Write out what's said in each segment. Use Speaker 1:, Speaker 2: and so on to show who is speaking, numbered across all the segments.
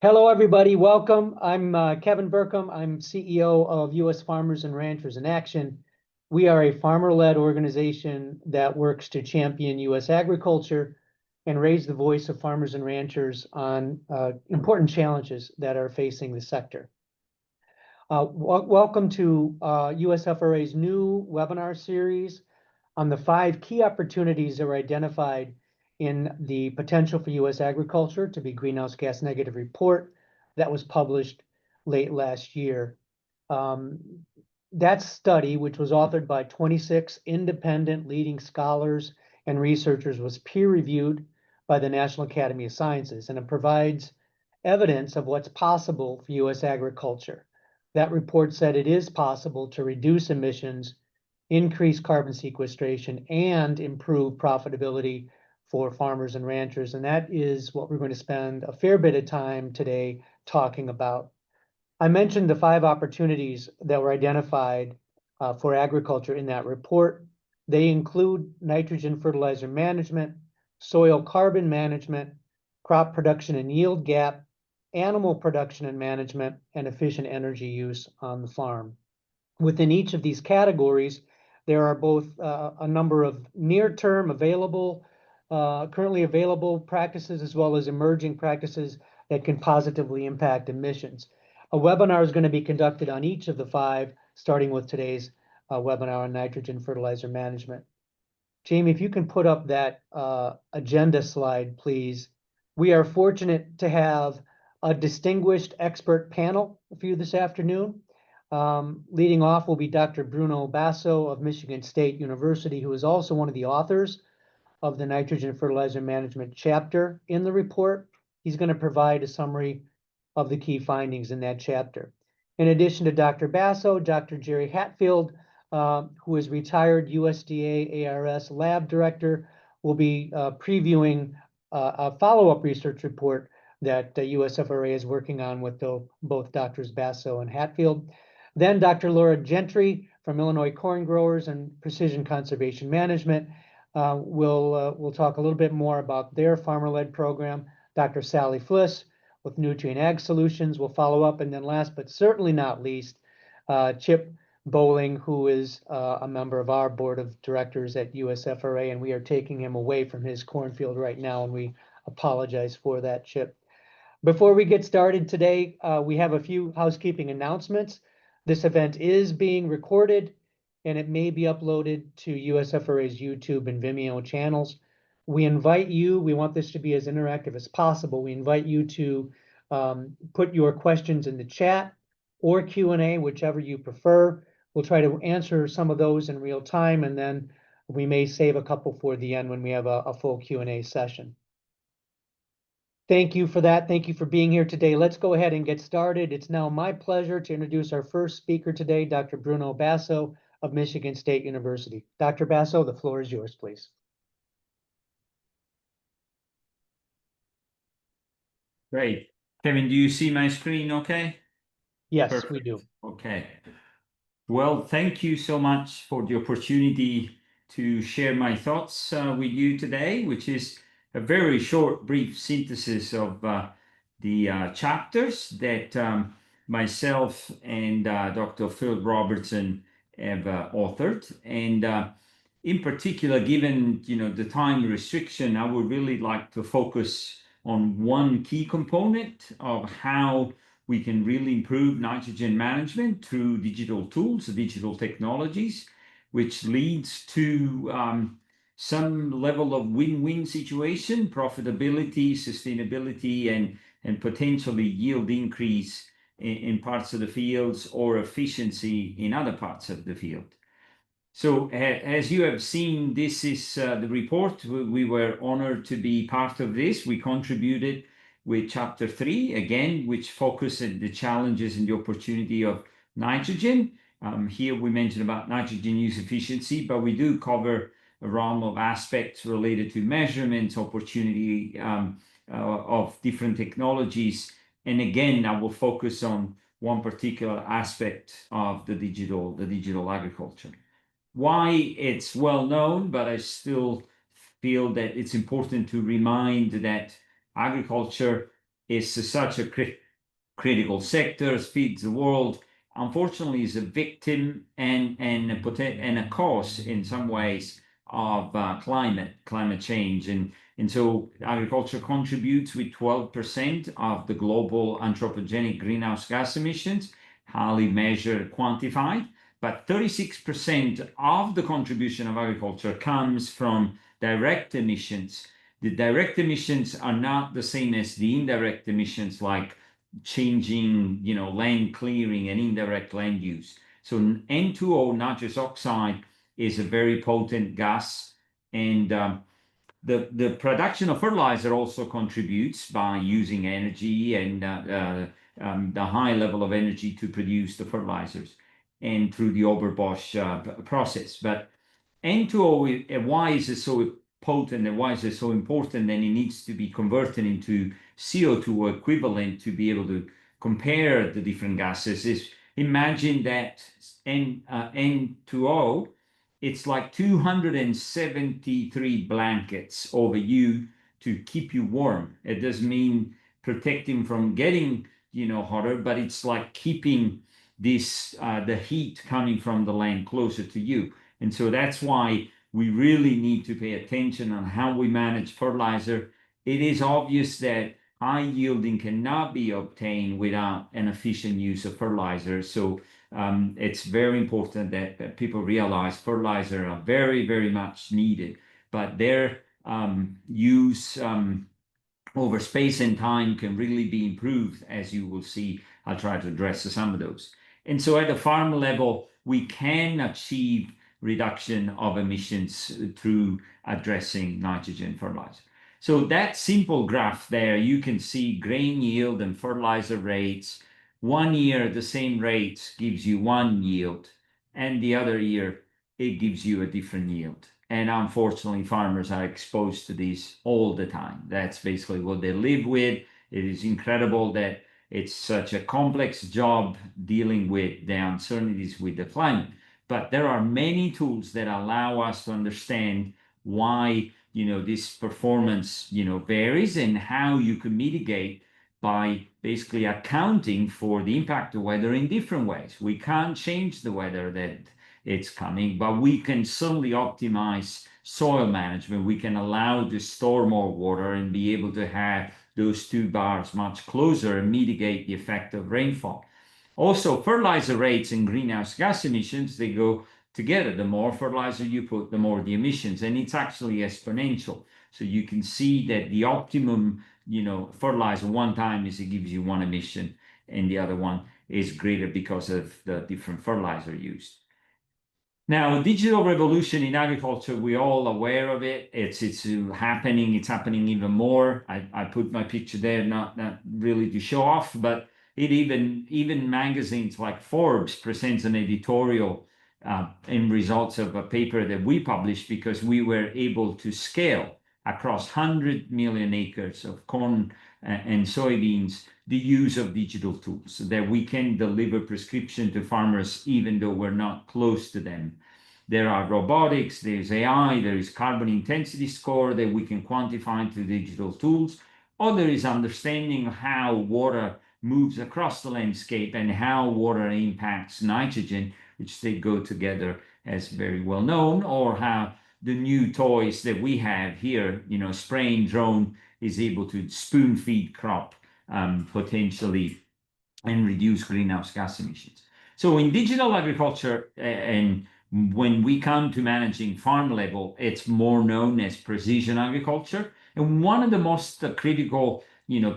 Speaker 1: Hello, everybody. Welcome. I'm Kevin Burkham. I'm CEO of U.S. Farmers and Ranchers in Action. We are a farmer-led organization that works to champion U.S. agriculture and raise the voice of farmers and ranchers on important challenges that are facing the sector. Welcome to USFRA's new webinar series on the 5 key opportunities that were identified in the Potential for U.S. Agriculture to be Greenhouse Gas Negative report that was published late last year. That study, which was authored by 26 independent leading scholars and researchers, was peer-reviewed by the National Academy of Sciences, and it provides evidence of what's possible for U.S. agriculture. That report said it is possible to reduce emissions, increase carbon sequestration, and improve profitability for farmers and ranchers. And that is what we're going to spend a fair bit of time today talking about. I mentioned the 5 opportunities that were identified for agriculture in that report. They include nitrogen fertilizer management, soil carbon management, crop production and yield gap, animal production and management, and efficient energy use on the farm. Within each of these categories, there are both a number of near-term currently available practices, as well as emerging practices that can positively impact emissions. A webinar is going to be conducted on each of the 5, starting with today's webinar on nitrogen fertilizer management. Jamie, if you can put up that agenda slide, please. We are fortunate to have a distinguished expert panel for you this afternoon. Leading off will be Dr. Bruno Basso of Michigan State University, who is also one of the authors of the nitrogen fertilizer management chapter in the report. He's going to provide a summary of the key findings in that chapter. In addition to Dr. Basso, Dr. Jerry Hatfield, who is retired USDA ARS lab director, will be previewing a follow-up research report that USFRA is working on with both Drs. Basso and Hatfield. Then Dr. Laura Gentry from Illinois Corn Growers and Precision Conservation Management will talk a little bit more about their farmer-led program. Dr. Sally Flis with Nutrien Ag Solutions will follow up. And then last but certainly not least, Chip Bowling, who is a member of our board of directors at USFRA, and we are taking him away from his cornfield right now, and we apologize for that, Chip. Before we get started today, we have a few housekeeping announcements. This event is being recorded, and it may be uploaded to USFRA's YouTube and Vimeo channels. We want this to be as interactive as possible. We invite you to put your questions in the chat or Q&A, whichever you prefer. We'll try to answer some of those in real time, and then we may save a couple for the end when we have a full Q&A session. Thank you for that. Thank you for being here today. Let's go ahead and get started. It's now my pleasure to introduce our first speaker today, Dr. Bruno Basso of Michigan State University. Dr. Basso, the floor is yours, please.
Speaker 2: Great. Kevin, do you see my screen okay?
Speaker 1: Yes,
Speaker 2: Perfect.
Speaker 1: we do.
Speaker 2: Okay. Well, thank you so much for the opportunity to share my thoughts with you today, which is a very short, brief synthesis of the chapters that myself and Dr. Phil Robertson have authored. And in particular, given the time restriction, I would really like to focus on one key component of how we can really improve nitrogen management through digital tools, digital technologies, which leads to some level of win-win situation, profitability, sustainability, and potentially yield increase in parts of the fields or efficiency in other parts of the field. So as you have seen, this is the report. We were honored to be part of this. We contributed with Chapter 3, again, which focused on the challenges and the opportunity of nitrogen. Here we mentioned about nitrogen use efficiency, but we do cover a realm of aspects related to measurements, opportunity of different technologies. And again, I will focus on one particular aspect of the digital agriculture. Why it's well known, but I still feel that it's important to remind that agriculture is such a critical sector, feeds the world, unfortunately is a victim and a cause in some ways of climate change. And so agriculture contributes with 12% of the global anthropogenic greenhouse gas emissions, highly measured, quantified, but 36% of the contribution of agriculture comes from direct emissions. The direct emissions are not the same as the indirect emissions, like changing, land clearing and indirect land use. So N2O, nitrous oxide, is a very potent gas, and the production of fertilizer also contributes by using energy and the high level of energy to produce the fertilizers and through the Oberbosch process. But N2O, why is it so potent and why is it so important? And it needs to be converted into CO2 equivalent to be able to compare the different gases. Is imagine that N2O, it's like 273 blankets over you to keep you warm. It doesn't mean protecting from getting, hotter, but it's like keeping this the heat coming from the land closer to you. And so that's why we really need to pay attention on how we manage fertilizer. It is obvious that high yielding cannot be obtained without an efficient use of fertilizer. So it's very important that people realize fertilizer are very, very much needed, but their use over space and time can really be improved, as you will see. I'll try to address some of those. And so at the farm level, we can achieve reduction of emissions through addressing nitrogen fertilizer. So that simple graph there, you can see grain yield and fertilizer rates. One year, the same rates gives you one yield, and the other year, it gives you a different yield. And unfortunately, farmers are exposed to this all the time. That's basically what they live with. It is incredible that it's such a complex job dealing with the uncertainties with the climate. But there are many tools that allow us to understand why, this performance, varies and how you can mitigate by basically accounting for the impact of weather in different ways. We can't change the weather that it's coming, but we can certainly optimize soil management. We can allow to store more water and be able to have those two bars much closer and mitigate the effect of rainfall. Also, fertilizer rates and greenhouse gas emissions, they go together. The more fertilizer you put, the more the emissions, and it's actually exponential. So you can see that the optimum, fertilizer one time is it gives you one emission, and the other one is greater because of the different fertilizer used. Now, digital revolution in agriculture, we're all aware of it. It's happening. It's happening even more. I put my picture there, not really to show off, but even magazines like Forbes presents an editorial in results of a paper that we published because we were able to scale across 100 million acres of corn and soybeans the use of digital tools so that we can deliver prescription to farmers even though we're not close to them. There are robotics, there's AI, there is carbon intensity score that we can quantify through digital tools, or there is understanding of how water moves across the landscape and how water impacts nitrogen, which they go together as very well known, or how the new toys that we have here, spraying drone is able to spoon feed crop potentially and reduce greenhouse gas emissions. So in digital agriculture, and when we come to managing farm level, it's more known as precision agriculture. And one of the most critical,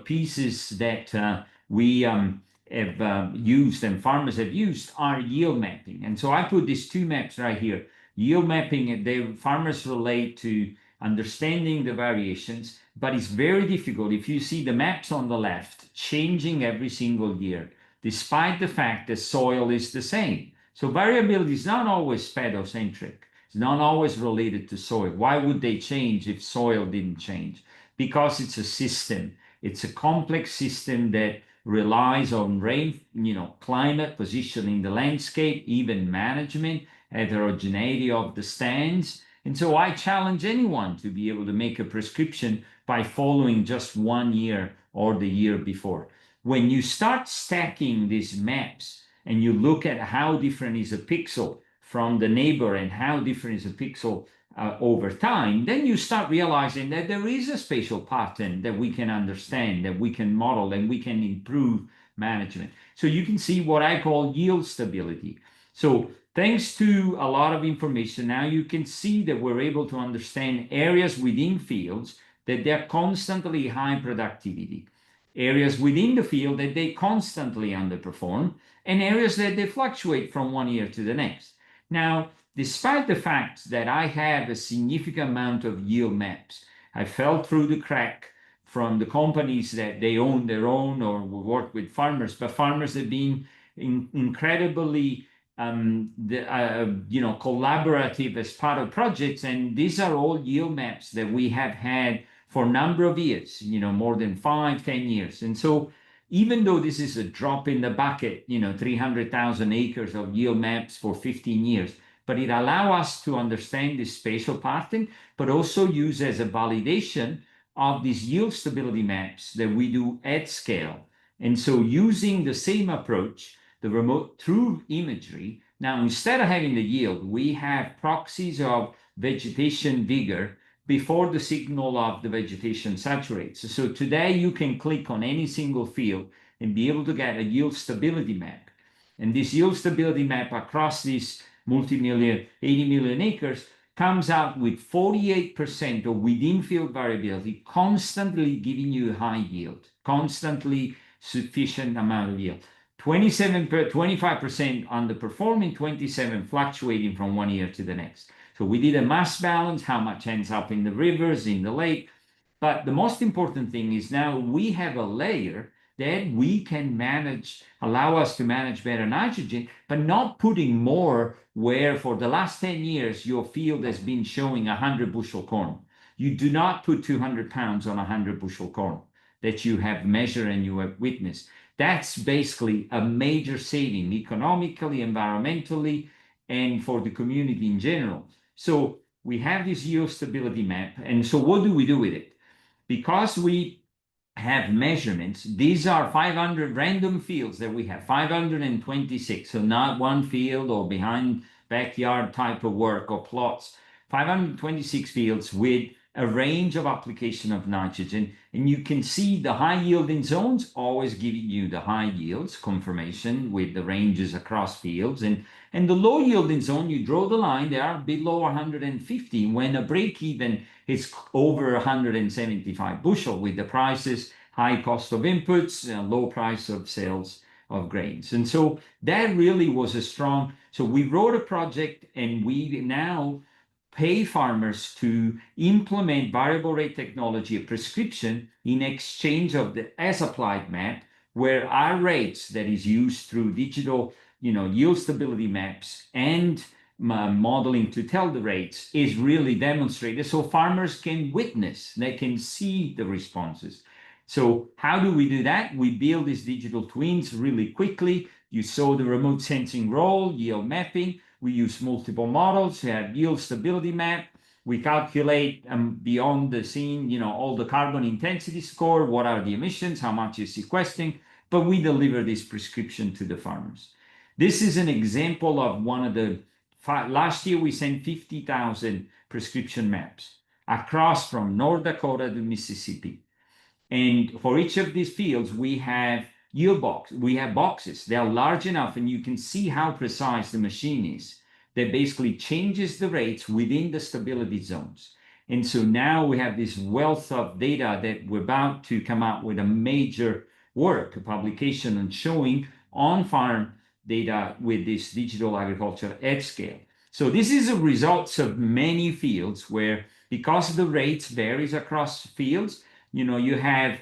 Speaker 2: pieces that we have used and farmers have used are yield mapping. And so I put these two maps right here. Yield mapping, the farmers relate to understanding the variations, but it's very difficult. If you see the maps on the left, changing every single year, despite the fact that soil is the same. So variability is not always pedocentric. It's not always related to soil. Why would they change if soil didn't change? Because it's a system. It's a complex system that relies on rain, climate, position in the landscape, even management, heterogeneity of the stands. And so I challenge anyone to be able to make a prescription by following just 1 year or the year before. When you start stacking these maps and you look at how different is a pixel from the neighbor and how different is a pixel over time, then you start realizing that there is a spatial pattern that we can understand, that we can model, and we can improve management. So you can see what I call yield stability. So thanks to a lot of information, now you can see that we're able to understand areas within fields that they're constantly high productivity, areas within the field that they constantly underperform, and areas that they fluctuate from one year to the next. Now, despite the fact that I have a significant amount of yield maps, I fell through the crack from the companies that they own their own or work with farmers, but farmers have been incredibly collaborative as part of projects, and these are all yield maps that we have had for a number of years, more than 5-10 years. And so even though this is a drop in the bucket, 300,000 acres of yield maps for 15 years, but it allows us to understand this spatial pattern, but also use as a validation of these yield stability maps that we do at scale. And so using the same approach, the remote through imagery, now instead of having the yield, we have proxies of vegetation vigor before the signal of the vegetation saturates. So today you can click on any single field and be able to get a yield stability map. And this yield stability map across this multi-million, 80 million acres comes out with 48% of within field variability, constantly giving you high yield, constantly sufficient amount of yield. 25% underperforming, 27 fluctuating from one year to the next. So we did a mass balance, how much ends up in the rivers, in the lake. But the most important thing is now we have a layer that we can manage, allow us to manage better nitrogen, but not putting more where for the last 10 years your field has been showing 100 bushel corn. You do not put 200 pounds on 100 bushel corn that you have measured and you have witnessed. That's basically a major saving economically, environmentally, and for the community in general. So we have this yield stability map. And so what do we do with it? Because we have measurements, these are 500 random fields that we have, 526. So not one field or behind backyard type of work or plots, 526 fields with a range of application of nitrogen. And you can see the high yielding zones always giving you the high yields confirmation with the ranges across fields. And the low yielding zone, you draw the line, they are below 150 when a break even is over 175 bushel with the prices, high cost of inputs, low price of sales of grains. And so that really was a strong, so we wrote a project and we now pay farmers to implement variable rate technology, a prescription in exchange of the as applied map, where our rates that is used through digital, yield stability maps and modeling to tell the rates is really demonstrated so farmers can witness, they can see the responses. So how do we do that? We build these digital twins really quickly. You saw the remote sensing role, yield mapping. We use multiple models, have yield stability map. We calculate beyond the scene, all the carbon intensity score, what are the emissions, how much is sequestering, but we deliver this prescription to the farmers. This is an example of one of the, last year we sent 50,000 prescription maps across from North Dakota to Mississippi. And for each of these fields, we have we have boxes. They are large enough and you can see how precise the machine is. That basically changes the rates within the stability zones. And so now we have this wealth of data that we're about to come out with a major work, a publication on showing on-farm data with this digital agriculture at scale. So this is the results of many fields where, because the rates varies across fields, you have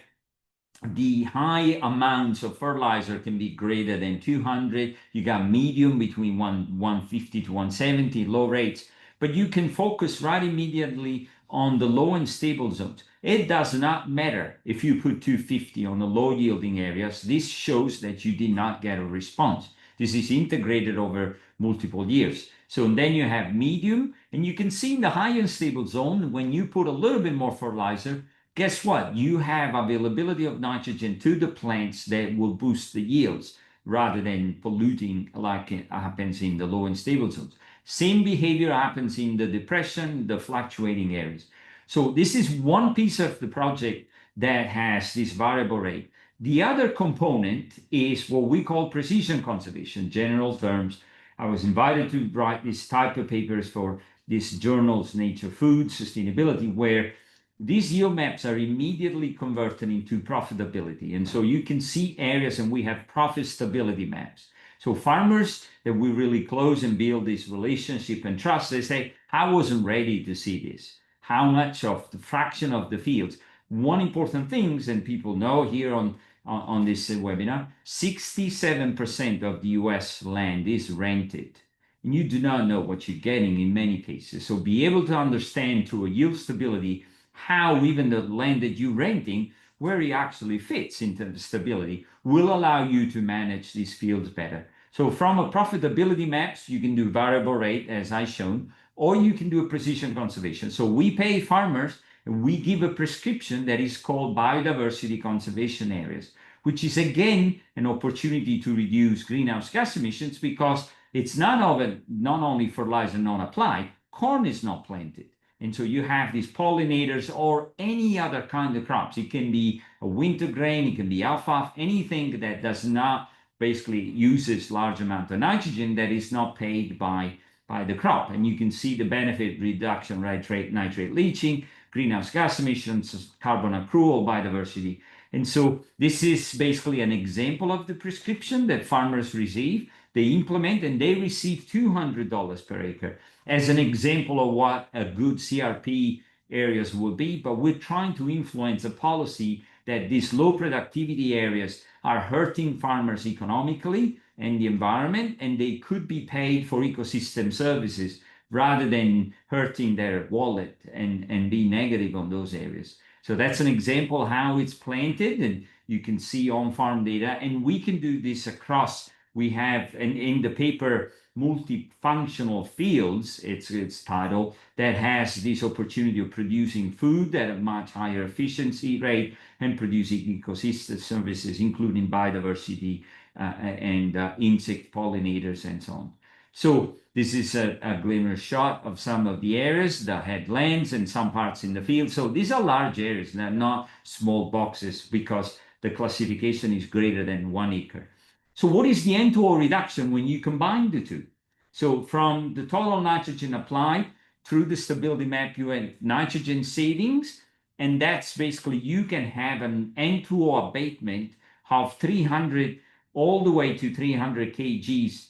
Speaker 2: the high amounts of fertilizer can be greater than 200. You got medium between 150 to 170, low rates, but you can focus right immediately on the low and stable zones. It does not matter if you put 250 on the low yielding areas. This shows that you did not get a response. This is integrated over multiple years. So then you have medium, and you can see in the high and stable zone, when you put a little bit more fertilizer, guess what? You have availability of nitrogen to the plants that will boost the yields rather than polluting like it happens in the low and stable zones. Same behavior happens in the depression, the fluctuating areas. So this is one piece of the project that has this variable rate. The other component is what we call precision conservation, general terms. I was invited to write this type of papers for these journals, Nature Food, Sustainability, where these yield maps are immediately converted into profitability. And so you can see areas, and we have profit stability maps. So farmers that we really close and build this relationship and trust, they say, I wasn't ready to see this. How much of the fraction of the fields? One important thing, and people know here on this webinar, 67% of the US land is rented. And you do not know what you're getting in many cases. So be able to understand through a yield stability how even the land that you're renting, where it actually fits into the stability, will allow you to manage these fields better. So from a profitability maps, you can do variable rate, as I shown, or you can do a precision conservation. So we pay farmers, and we give a prescription that is called biodiversity conservation areas, which is again an opportunity to reduce greenhouse gas emissions, because it's not only fertilizer not applied, corn is not planted. And so you have these pollinators or any other kind of crops. It can be a winter grain, it can be alfalfa, anything that does not basically uses large amount of nitrogen that is not paid by the crop. And you can see the benefit reduction, nitrate leaching, greenhouse gas emissions, carbon accrual, biodiversity. And so this is basically an example of the prescription that farmers receive. They implement and they receive $200 per acre as an example of what a good CRP areas will be. But we're trying to influence a policy that these low productivity areas are hurting farmers economically and the environment, and they could be paid for ecosystem services rather than hurting their wallet and be negative on those areas. So that's an example how it's planted, and you can see on-farm data, and we can do this across. We have in the paper multifunctional fields, its title, that has this opportunity of producing food at a much higher efficiency rate and producing ecosystem services, including biodiversity and insect pollinators and so on. So this is a glimmer shot of some of the areas, the headlands and some parts in the field. So these are large areas, they're not small boxes, because the classification is greater than 1 acre. So what is the N2O reduction when you combine the two? So from the total nitrogen applied through the stability map, you have nitrogen savings, and that's basically you can have an N2O abatement of 300 all the way to 300 kgs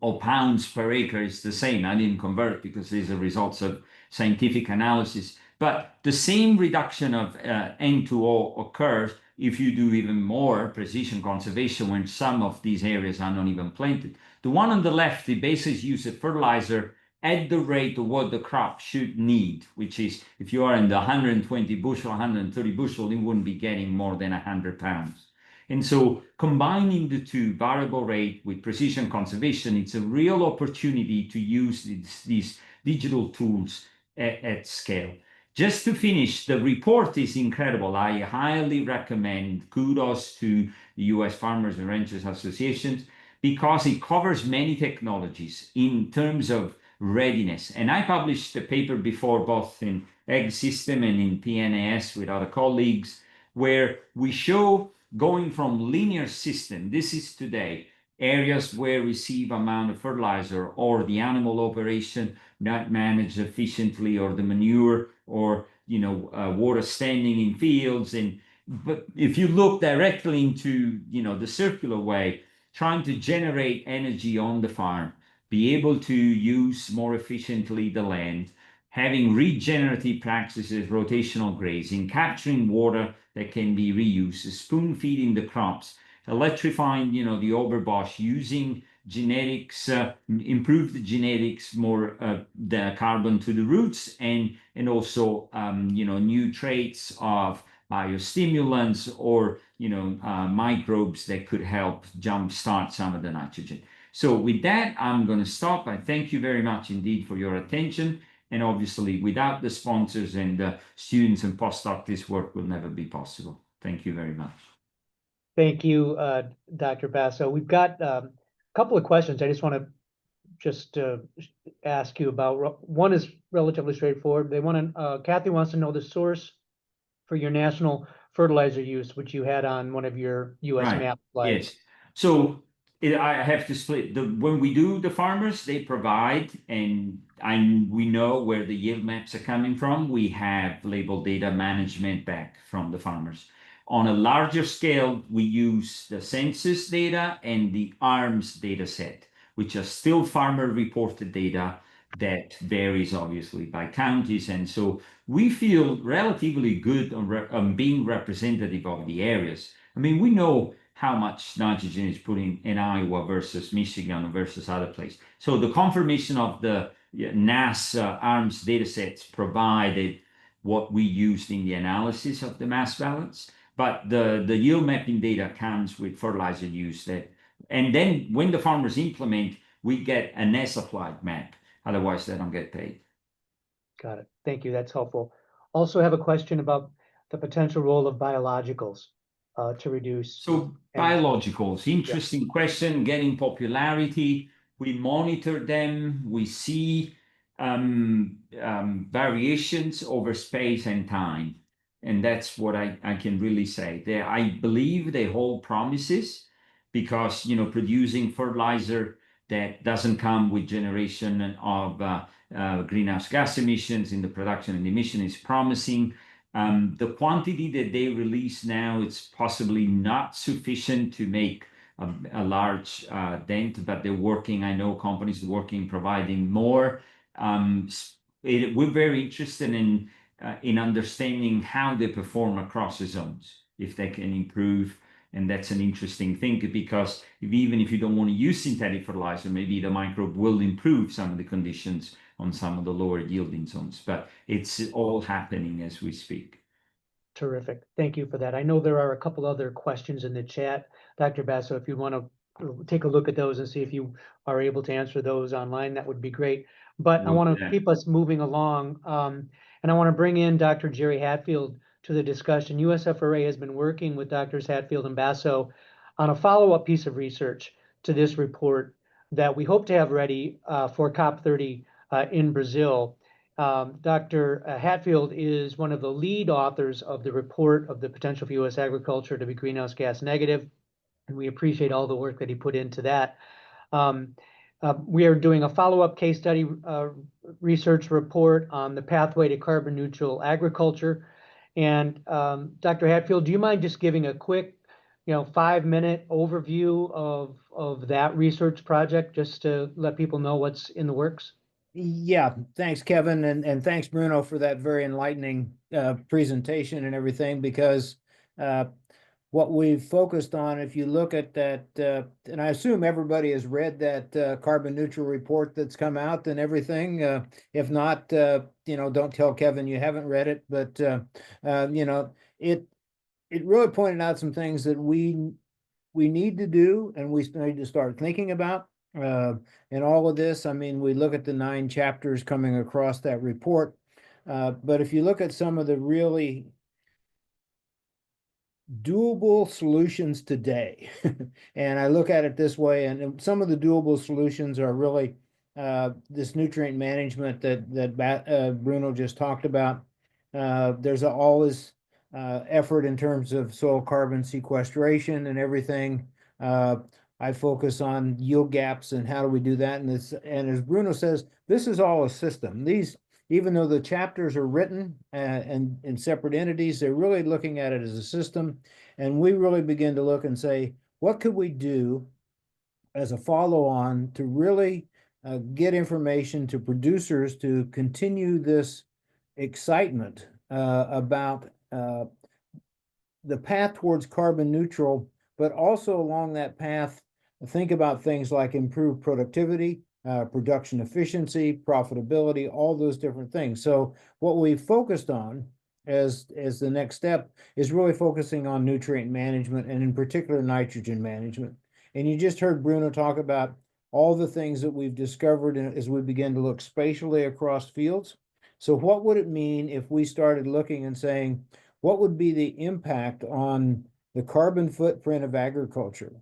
Speaker 2: or pounds per acre. Is the same. I didn't convert because these are results of scientific analysis. But the same reduction of N2O occurs if you do even more precision conservation when some of these areas are not even planted. The one on the left, the basis use a fertilizer at the rate of what the crop should need, which is if you are in the 120 bushel, 130 bushel, you wouldn't be getting more than 100 pounds. And so combining the two, variable rate with precision conservation, it's a real opportunity to use these digital tools at scale. Just to finish, the report is incredible. I highly recommend, kudos to the US Farmers and Ranchers Associations, because it covers many technologies in terms of readiness. And I published a paper before, both in Ag System and in PNAS with other colleagues, where we show going from linear system, this is today, areas where receive amount of fertilizer or the animal operation not managed efficiently, or the manure, or water standing in fields. But if you look directly into the circular way, trying to generate energy on the farm, be able to use more efficiently the land, having regenerative practices, rotational grazing, capturing water that can be reused, spoon feeding the crops, electrifying the overbosh, using genetics, improve the genetics, more the carbon to the roots, and also new traits of biostimulants or microbes that could help jumpstart some of the nitrogen. So with that, I'm going to stop. I thank you very much indeed for your attention, And obviously, without the sponsors and the students and postdocs, this work will never be possible. Thank you very much.
Speaker 1: Thank you, Dr. Basso. We've got a couple of questions I just want to ask you about. One is relatively straightforward. Kathy wants to know the source for your national fertilizer use, which you had on one of your US map slides.
Speaker 2: Yes. So I have to split when we do the farmers, they provide, and we know where the yield maps are coming from. We have labeled data management back from the farmers. On a larger scale, we use the census data and the ARMS data set, which are still farmer reported data that varies obviously by counties. And so we feel relatively good on being representative of the areas. I mean, we know how much nitrogen is put in Iowa versus Michigan versus other places. So the confirmation of the NASA ARMS data sets provided what we used in the analysis of the mass balance. But the yield mapping data comes with fertilizer use and then when the farmers implement, we get an S-applied map. Otherwise, they don't get paid.
Speaker 1: Got it. Thank you. That's helpful. Also have a question about the potential role of biologicals to reduce.
Speaker 2: So biologicals, interesting question, getting popularity. We monitor them. We see variations over space and time. And that's what I can really say. I believe they hold promises because, producing fertilizer that doesn't come with generation of greenhouse gas emissions in the production and emission is promising. The quantity that they release now, it's possibly not sufficient to make a large dent, but they're working. I know companies working, providing more. We're very interested in understanding how they perform across the zones, if they can improve. And that's an interesting thing because even if you don't want to use synthetic fertilizer, maybe the microbe will improve some of the conditions on some of the lower yielding zones, but it's all happening as we speak.
Speaker 1: Terrific. Thank you for that. I know there are a couple other questions in the chat. Dr. Basso, if you want to take a look at those and see if you are able to answer those online, that would be great. But I want to keep us moving along. And I want to bring in Dr. Jerry Hatfield to the discussion. USFRA has been working with Drs. Hatfield and Basso on a follow-up piece of research to this report that we hope to have ready for COP30 in Brazil. Dr. Hatfield is one of the lead authors of the report of the potential for U.S. agriculture to be greenhouse gas negative, and we appreciate all the work that he put into that. We are doing a follow-up case study research report on the pathway to carbon neutral agriculture. And Dr. Hatfield, do you mind just giving a quick, 5-minute overview of that research project, just to let people know what's in the works?
Speaker 3: Yeah, thanks, Kevin, and thanks, Bruno, for that very enlightening presentation and everything, because what we've focused on, if you look at that, and I assume everybody has read that carbon neutral report that's come out and everything. If not, don't tell Kevin you haven't read it, but it really pointed out some things that we need to do and we need to start thinking about. And all of this, I mean, we look at the 9 chapters coming across that report, but if you look at some of the really doable solutions today, and I look at it this way, and some of the doable solutions are really this nutrient management that Bruno just talked about. There's always effort in terms of soil carbon sequestration and everything. I focus on yield gaps and how do we do that. And as Bruno says, this is all a system. Even though the chapters are written and in separate entities, they're really looking at it as a system. And we really begin to look and say, what could we do as a follow-on to really get information to producers to continue this excitement about the path towards carbon neutral, but also along that path, think about things like improved productivity, production efficiency, profitability, all those different things. So what we focused on as the next step is really focusing on nutrient management, and in particular nitrogen management. And you just heard Bruno talk about all the things that we've discovered as we begin to look spatially across fields. So what would it mean if we started looking and saying, what would be the impact on the carbon footprint of agriculture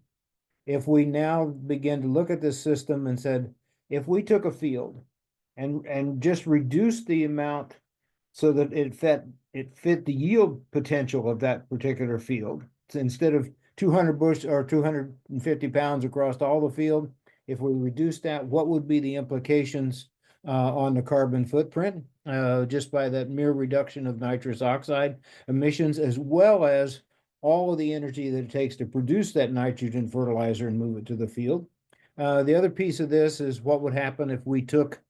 Speaker 3: if we now begin to look at this system and said, if we took a field and just reduced the amount so that it fit the yield potential of that particular field. So instead of 200 bushels or 250 pounds across all the field, if we reduce that, what would be the implications on the carbon footprint just by that mere reduction of nitrous oxide emissions, as well as all of the energy that it takes to produce that nitrogen fertilizer and move it to the field. The other piece of this is what would happen if we took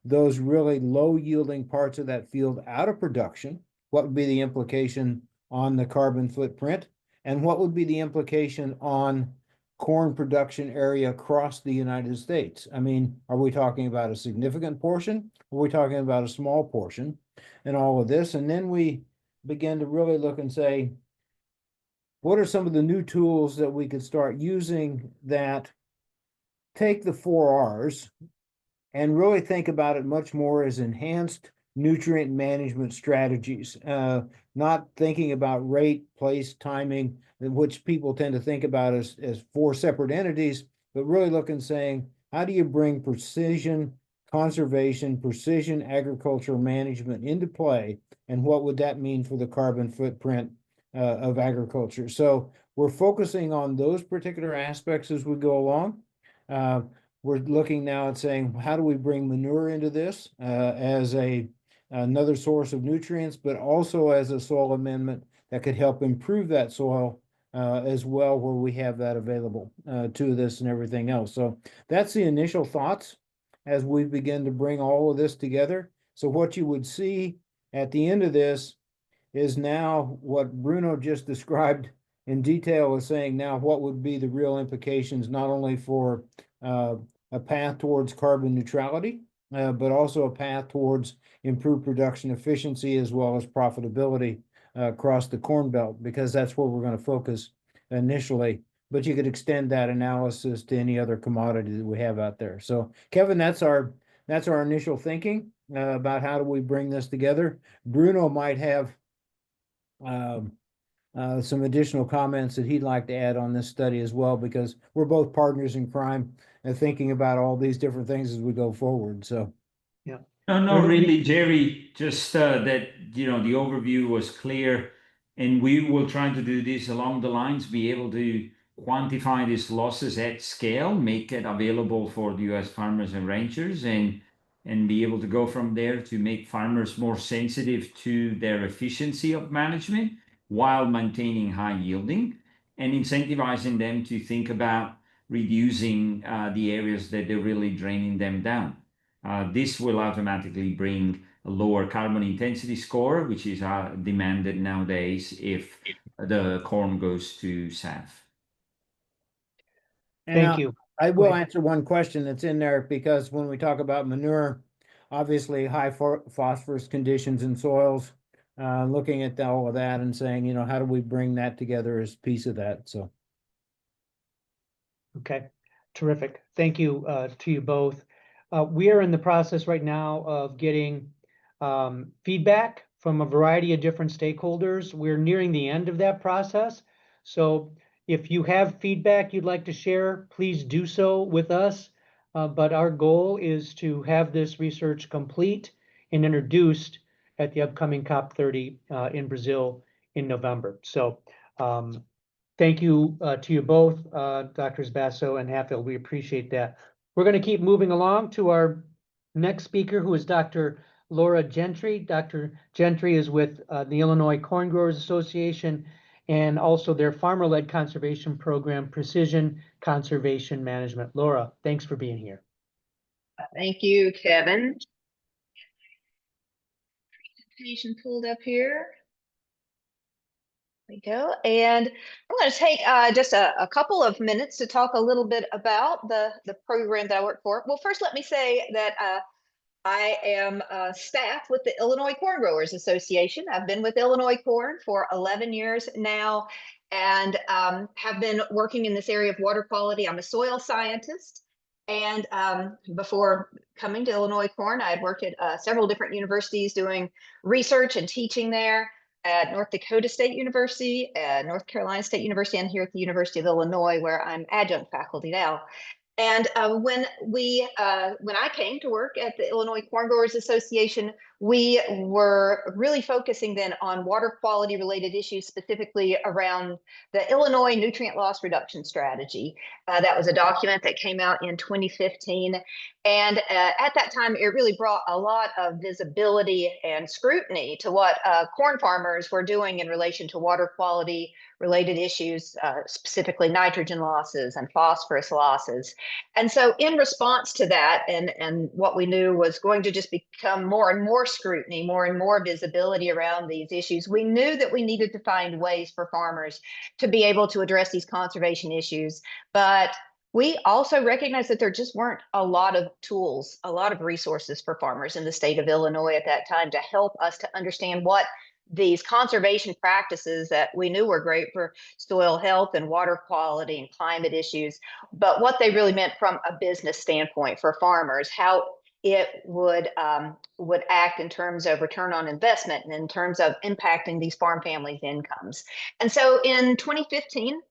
Speaker 3: those really low yielding parts of that field out of production. What would be the implication on the carbon footprint? And what would be the implication on corn production area across the United States? I mean, are we talking about a significant portion? Or are we talking about a small portion and all of this? And then we begin to really look and say, what are some of the new tools that we could start using that take the 4Rs and really think about it much more as enhanced nutrient management strategies, not thinking about rate, place, timing, which people tend to think about as 4 separate entities, but really look and saying, how do you bring precision conservation, precision agricultural management into play, and what would that mean for the carbon footprint of agriculture? So we're focusing on those particular aspects as we go along. We're looking now at saying, how do we bring manure into this as another source of nutrients, but also as a soil amendment that could help improve that soil as well, where we have that available to this and everything else. So that's the initial thoughts as we begin to bring all of this together. So what you would see at the end of this is now what Bruno just described in detail, is saying now what would be the real implications, not only for a path towards carbon neutrality, but also a path towards improved production efficiency as well as profitability across the Corn Belt, because that's where we're going to focus initially. But you could extend that analysis to any other commodity that we have out there. So, Kevin, that's our initial thinking about how do we bring this together. Bruno might have some additional comments that he'd like to add on this study as well, because we're both partners in crime and thinking about all these different things as we go forward. So,
Speaker 1: yeah.
Speaker 2: No, really, Jerry, just that, the overview was clear, and we will try to do this along the lines, be able to quantify these losses at scale, make it available for the US farmers and ranchers, and be able to go from there to make farmers more sensitive to their efficiency of management while maintaining high yielding, and incentivizing them to think about reducing the areas that they're really draining them down. This will automatically bring a lower carbon intensity score, which is demanded nowadays if the corn goes to SAF.
Speaker 1: Thank you.
Speaker 3: I will answer one question that's in there, because when we talk about manure, obviously high phosphorus conditions in soils, looking at all of that and saying, how do we bring that together as a piece of that? So.
Speaker 1: Okay, terrific. Thank you to you both. We are in the process right now of getting feedback from a variety of different stakeholders. We're nearing the end of that process. So if you have feedback you'd like to share, please do so with us. But our goal is to have this research complete and introduced at the upcoming COP30 in Brazil in November. So thank you to you both, Drs. Basso and Hatfield. We appreciate that. We're going to keep moving along to our next speaker, who is Dr. Laura Gentry. Dr. Gentry is with the Illinois Corn Growers Association and also their farmer-led conservation program, Precision Conservation Management. Laura, thanks for being here.
Speaker 4: Thank you, Kevin. Presentation pulled up here. There we go. And I'm going to take just a couple of minutes to talk a little bit about the program that I work for. Well, first, let me say that I am staff with the Illinois Corn Growers Association. I've been with Illinois Corn for 11 years now, and have been working in this area of water quality. I'm a soil scientist, And before coming to Illinois Corn, I had worked at several different universities doing research and teaching there at North Dakota State University, North Carolina State University, and here at the University of Illinois, where I'm adjunct faculty now. And when I came to work at the Illinois Corn Growers Association, we were really focusing then on water quality related issues, specifically around the Illinois nutrient loss reduction strategy. That was a document that came out in 2015. And at that time, it really brought a lot of visibility and scrutiny to what corn farmers were doing in relation to water quality related issues, specifically nitrogen losses and phosphorus losses. And so in response to that, and what we knew was going to just become more and more scrutiny, more and more visibility around these issues, we knew that we needed to find ways for farmers to be able to address these conservation issues. But we also recognized that there just weren't a lot of tools, a lot of resources for farmers in the state of Illinois at that time to help us to understand what these conservation practices that we knew were great for soil health and water quality and climate issues, but what they really meant from a business standpoint for farmers, how it would act in terms of return on investment and in terms of impacting these farm families' incomes. And so in 2015,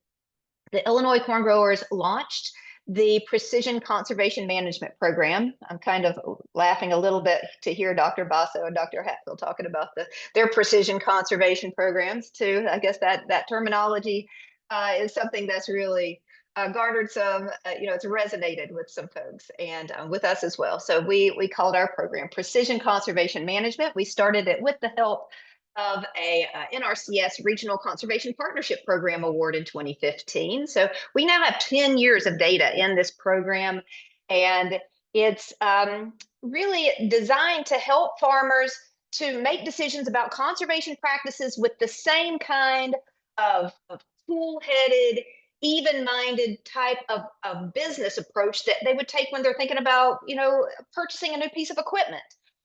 Speaker 4: the Illinois corn growers launched the Precision Conservation Management Program. I'm kind of laughing a little bit to hear Dr. Basso and Dr. Hatfield talking about their precision conservation programs too. I guess that terminology is something that's really garnered some, it's resonated with some folks and with us as well. So we called our program Precision Conservation Management. We started it with the help of a NRCS Regional Conservation Partnership Program award in 2015. So we now have 10 years of data in this program, and it's really designed to help farmers to make decisions about conservation practices with the same kind of cool-headed, even-minded type of business approach that they would take when they're thinking about, purchasing a new piece of equipment,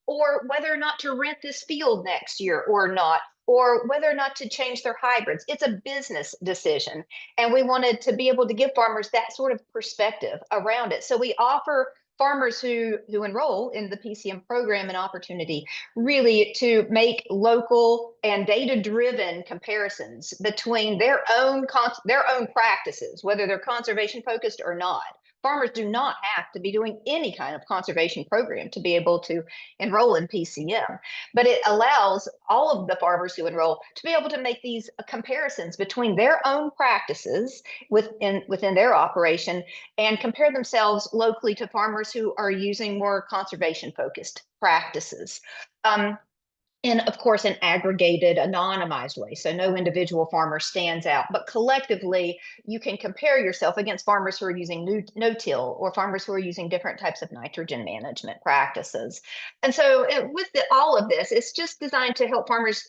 Speaker 4: or whether or not to rent this field next year or not, or whether or not to change their hybrids. It's a business decision. And we wanted to be able to give farmers that sort of perspective around it. So we offer farmers who enroll in the PCM program an opportunity really to make local and data-driven comparisons between their own practices, whether they're conservation focused or not. Farmers do not have to be doing any kind of conservation program to be able to enroll in PCM, but it allows all of the farmers who enroll to be able to make these comparisons between their own practices within their operation and compare themselves locally to farmers who are using more conservation focused practices. In, of course, an aggregated, anonymized way. So no individual farmer stands out, but collectively, you can compare yourself against farmers who are using no-till or farmers who are using different types of nitrogen management practices. And so with all of this, it's just designed to help farmers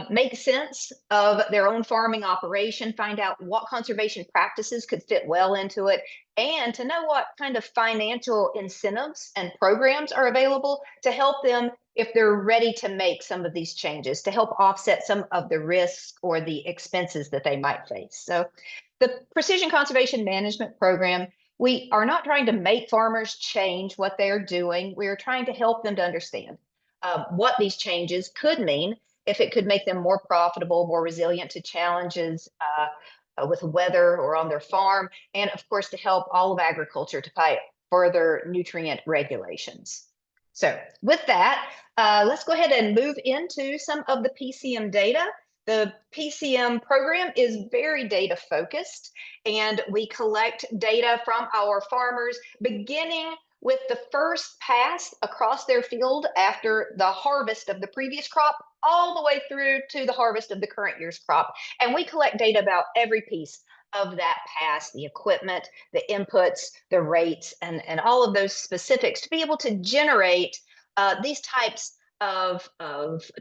Speaker 4: make sense of their own farming operation, find out what conservation practices could fit well into it, and to know what kind of financial incentives and programs are available to help them if they're ready to make some of these changes, to help offset some of the risks or the expenses that they might face. So the Precision Conservation Management Program, we are not trying to make farmers change what they're doing. We are trying to help them to understand what these changes could mean, if it could make them more profitable, more resilient to challenges with weather or on their farm, and of course to help all of agriculture to fight further nutrient regulations. So with that, let's go ahead and move into some of the PCM data. The PCM program is very data focused, and we collect data from our farmers beginning with the first pass across their field after the harvest of the previous crop, all the way through to the harvest of the current year's crop. And we collect data about every piece of that pass, the equipment, the inputs, the rates, and all of those specifics to be able to generate these types of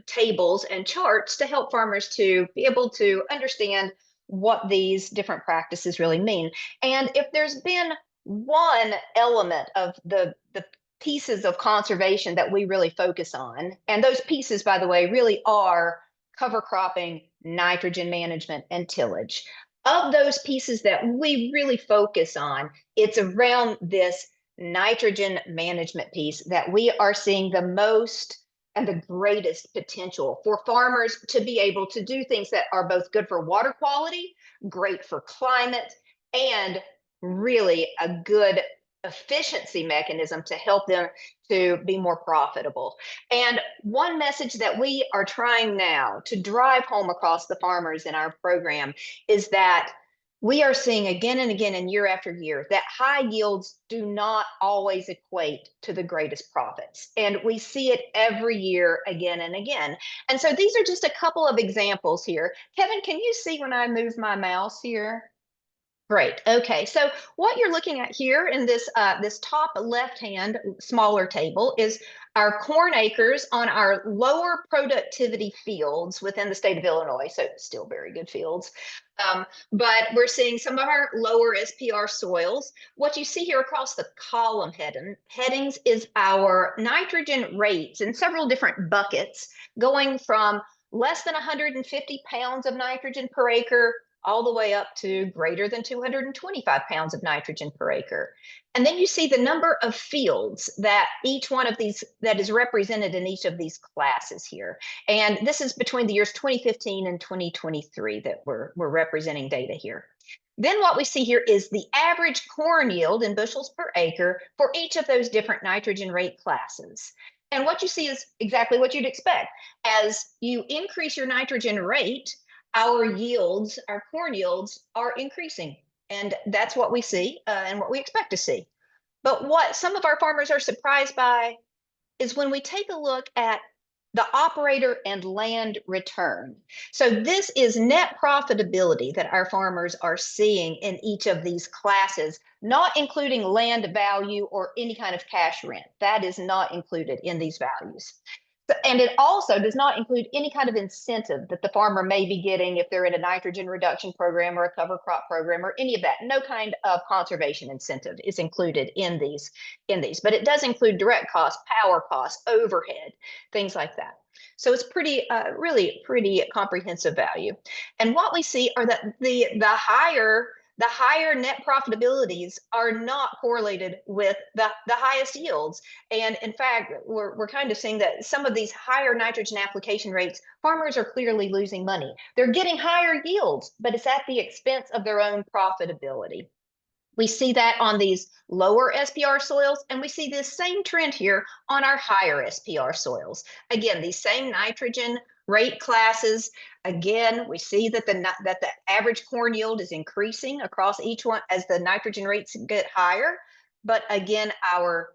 Speaker 4: tables and charts to help farmers to be able to understand what these different practices really mean. And if there's been one element of the pieces of conservation that we really focus on, and those pieces, by the way, really are cover cropping, nitrogen management, and tillage. Of those pieces that we really focus on, it's around this nitrogen management piece that we are seeing the most and the greatest potential for farmers to be able to do things that are both good for water quality, great for climate, and really a good efficiency mechanism to help them to be more profitable. And one message that we are trying now to drive home across the farmers in our program is that we are seeing again and again and year after year that high yields do not always equate to the greatest profits. And we see it every year again and again. And so these are just a couple of examples here. Kevin, can you see when I move my mouse here? Great. Okay. So what you're looking at here in this this top left-hand smaller table is our corn acres on our lower productivity fields within the state of Illinois. So still very good fields. But we're seeing some of our lower SPR soils. What you see here across the column headings is our nitrogen rates in several different buckets, going from less than 150 pounds of nitrogen per acre all the way up to greater than 225 pounds of nitrogen per acre. And then you see the number of fields that each one of these, that is represented in each of these classes here. And this is between the years 2015 and 2023 that we're representing data here. Then what we see here is the average corn yield in bushels per acre for each of those different nitrogen rate classes. And what you see is exactly what you'd expect. As you increase your nitrogen rate, our yields, our corn yields are increasing. And that's what we see and what we expect to see. But what some of our farmers are surprised by is when we take a look at the operator and land return. So this is net profitability that our farmers are seeing in each of these classes, not including land value or any kind of cash rent. That is not included in these values. And it also does not include any kind of incentive that the farmer may be getting if they're in a nitrogen reduction program or a cover crop program or any of that. No kind of conservation incentive is included in these. But it does include direct costs, power costs, overhead, things like that. So it's pretty, really pretty comprehensive value. And what we see are that the higher net profitabilities are not correlated with the highest yields. And in fact, we're kind of seeing that some of these higher nitrogen application rates, farmers are clearly losing money. They're getting higher yields, but it's at the expense of their own profitability. We see that on these lower SPR soils, and we see this same trend here on our higher SPR soils. Again, these same nitrogen rate classes. Again, we see that the average corn yield is increasing across each one as the nitrogen rates get higher. But again, our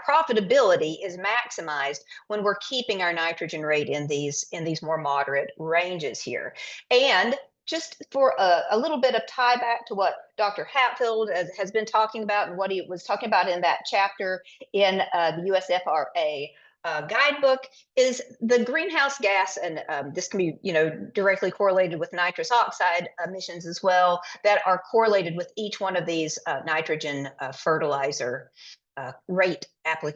Speaker 4: profitability is maximized when we're keeping our nitrogen rate in these more moderate ranges here. And just for a little bit of tie back to what Dr. Hatfield has been talking about and what he was talking about in that chapter in the USFRA guidebook is the greenhouse gas, and this can be directly correlated with nitrous oxide emissions as well, that are correlated with each one of these nitrogen fertilizer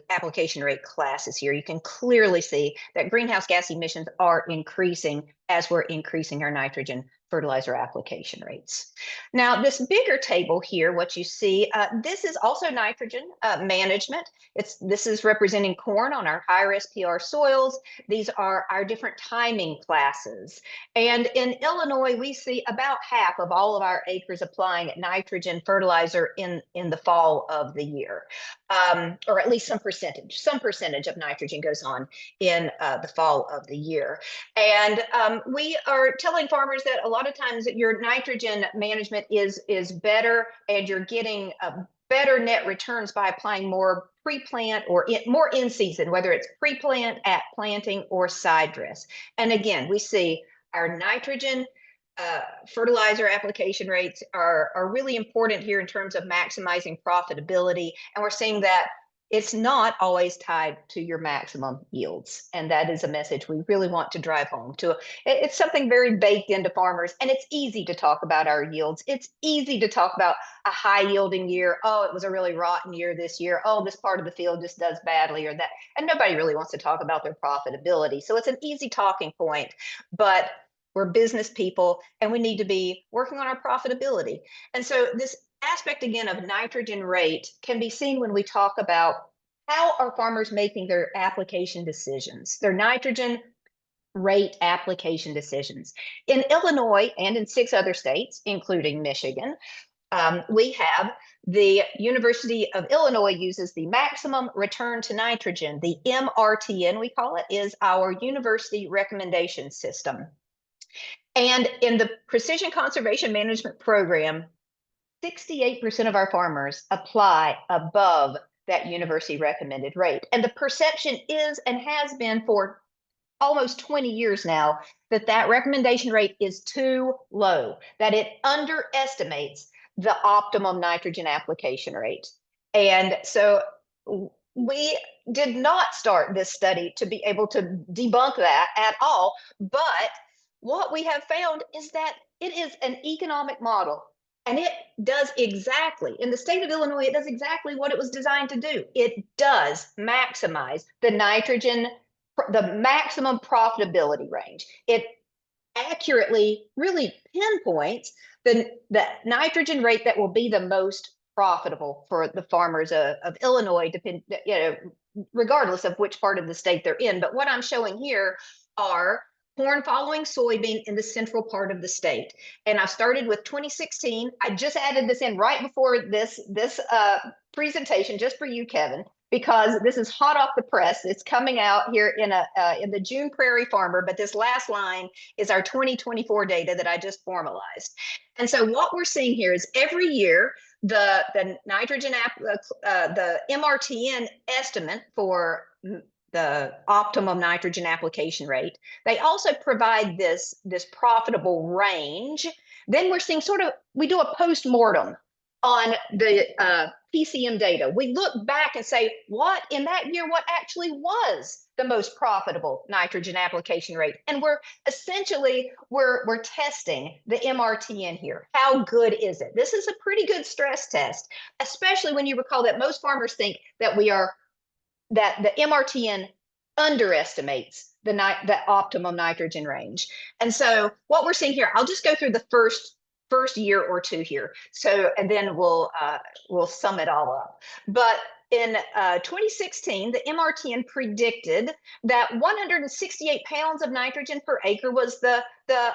Speaker 4: application rate classes here. You can clearly see that greenhouse gas emissions are increasing as we're increasing our nitrogen fertilizer application rates. Now, this bigger table here, what you see, this is also nitrogen management. This is representing corn on our higher SPR soils. These are our different timing classes. And in Illinois, we see about half of all of our acres applying nitrogen fertilizer in the fall of the year, or at least some percentage of nitrogen goes on in the fall of the year. And we are telling farmers that a lot of times your nitrogen management is better, and you're getting better net returns by applying more pre-plant or more in season, whether it's pre-plant, at planting, or side dress. And again, we see our nitrogen fertilizer application rates are really important here in terms of maximizing profitability. And we're seeing that it's not always tied to your maximum yields. And that is a message we really want to drive home to. It's something very baked into farmers, and it's easy to talk about our yields. It's easy to talk about a high yielding year. Oh, it was a really rotten year this year. Oh, this part of the field just does badly, or that. And nobody really wants to talk about their profitability. So it's an easy talking point, but we're business people and we need to be working on our profitability. And so this aspect again of nitrogen rate can be seen when we talk about how are farmers making their application decisions, their nitrogen rate application decisions. In Illinois and in 6 other states, including Michigan, we have the University of Illinois uses the maximum return to nitrogen, the MRTN we call it, is our university recommendation system. And in the Precision Conservation Management Program, 68% of our farmers apply above that university recommended rate. And the perception is and has been for almost 20 years now that that recommendation rate is too low, that it underestimates the optimum nitrogen application rate. And so we did not start this study to be able to debunk that at all. But what we have found is that it is an economic model. And it does exactly, in the state of Illinois, it does exactly what it was designed to do. It does maximize the nitrogen, the maximum profitability range. It accurately really pinpoints the nitrogen rate that will be the most profitable for the farmers of Illinois, regardless of which part of the state they're in. But what I'm showing here are corn following soybean in the central part of the state. And I started with 2016. I just added this in right before this presentation, just for you, Kevin, because this is hot off the press. It's coming out here in the June Prairie Farmer, but this last line is our 2024 data that I just formalized. And so what we're seeing here is every year, the nitrogen, the MRTN estimate for the optimum nitrogen application rate. They also provide this profitable range. Then we're seeing we do a post-mortem on the PCM data. We look back and say, what in that year, what actually was the most profitable nitrogen application rate? And we're essentially, we're testing the MRTN here. How good is it? This is a pretty good stress test, especially when you recall that most farmers think that that the MRTN underestimates the optimum nitrogen range. And so what we're seeing here, I'll just go through the first year or two here. So, and then we'll sum it all up. But in 2016, the MRTN predicted that 168 pounds of nitrogen per acre was the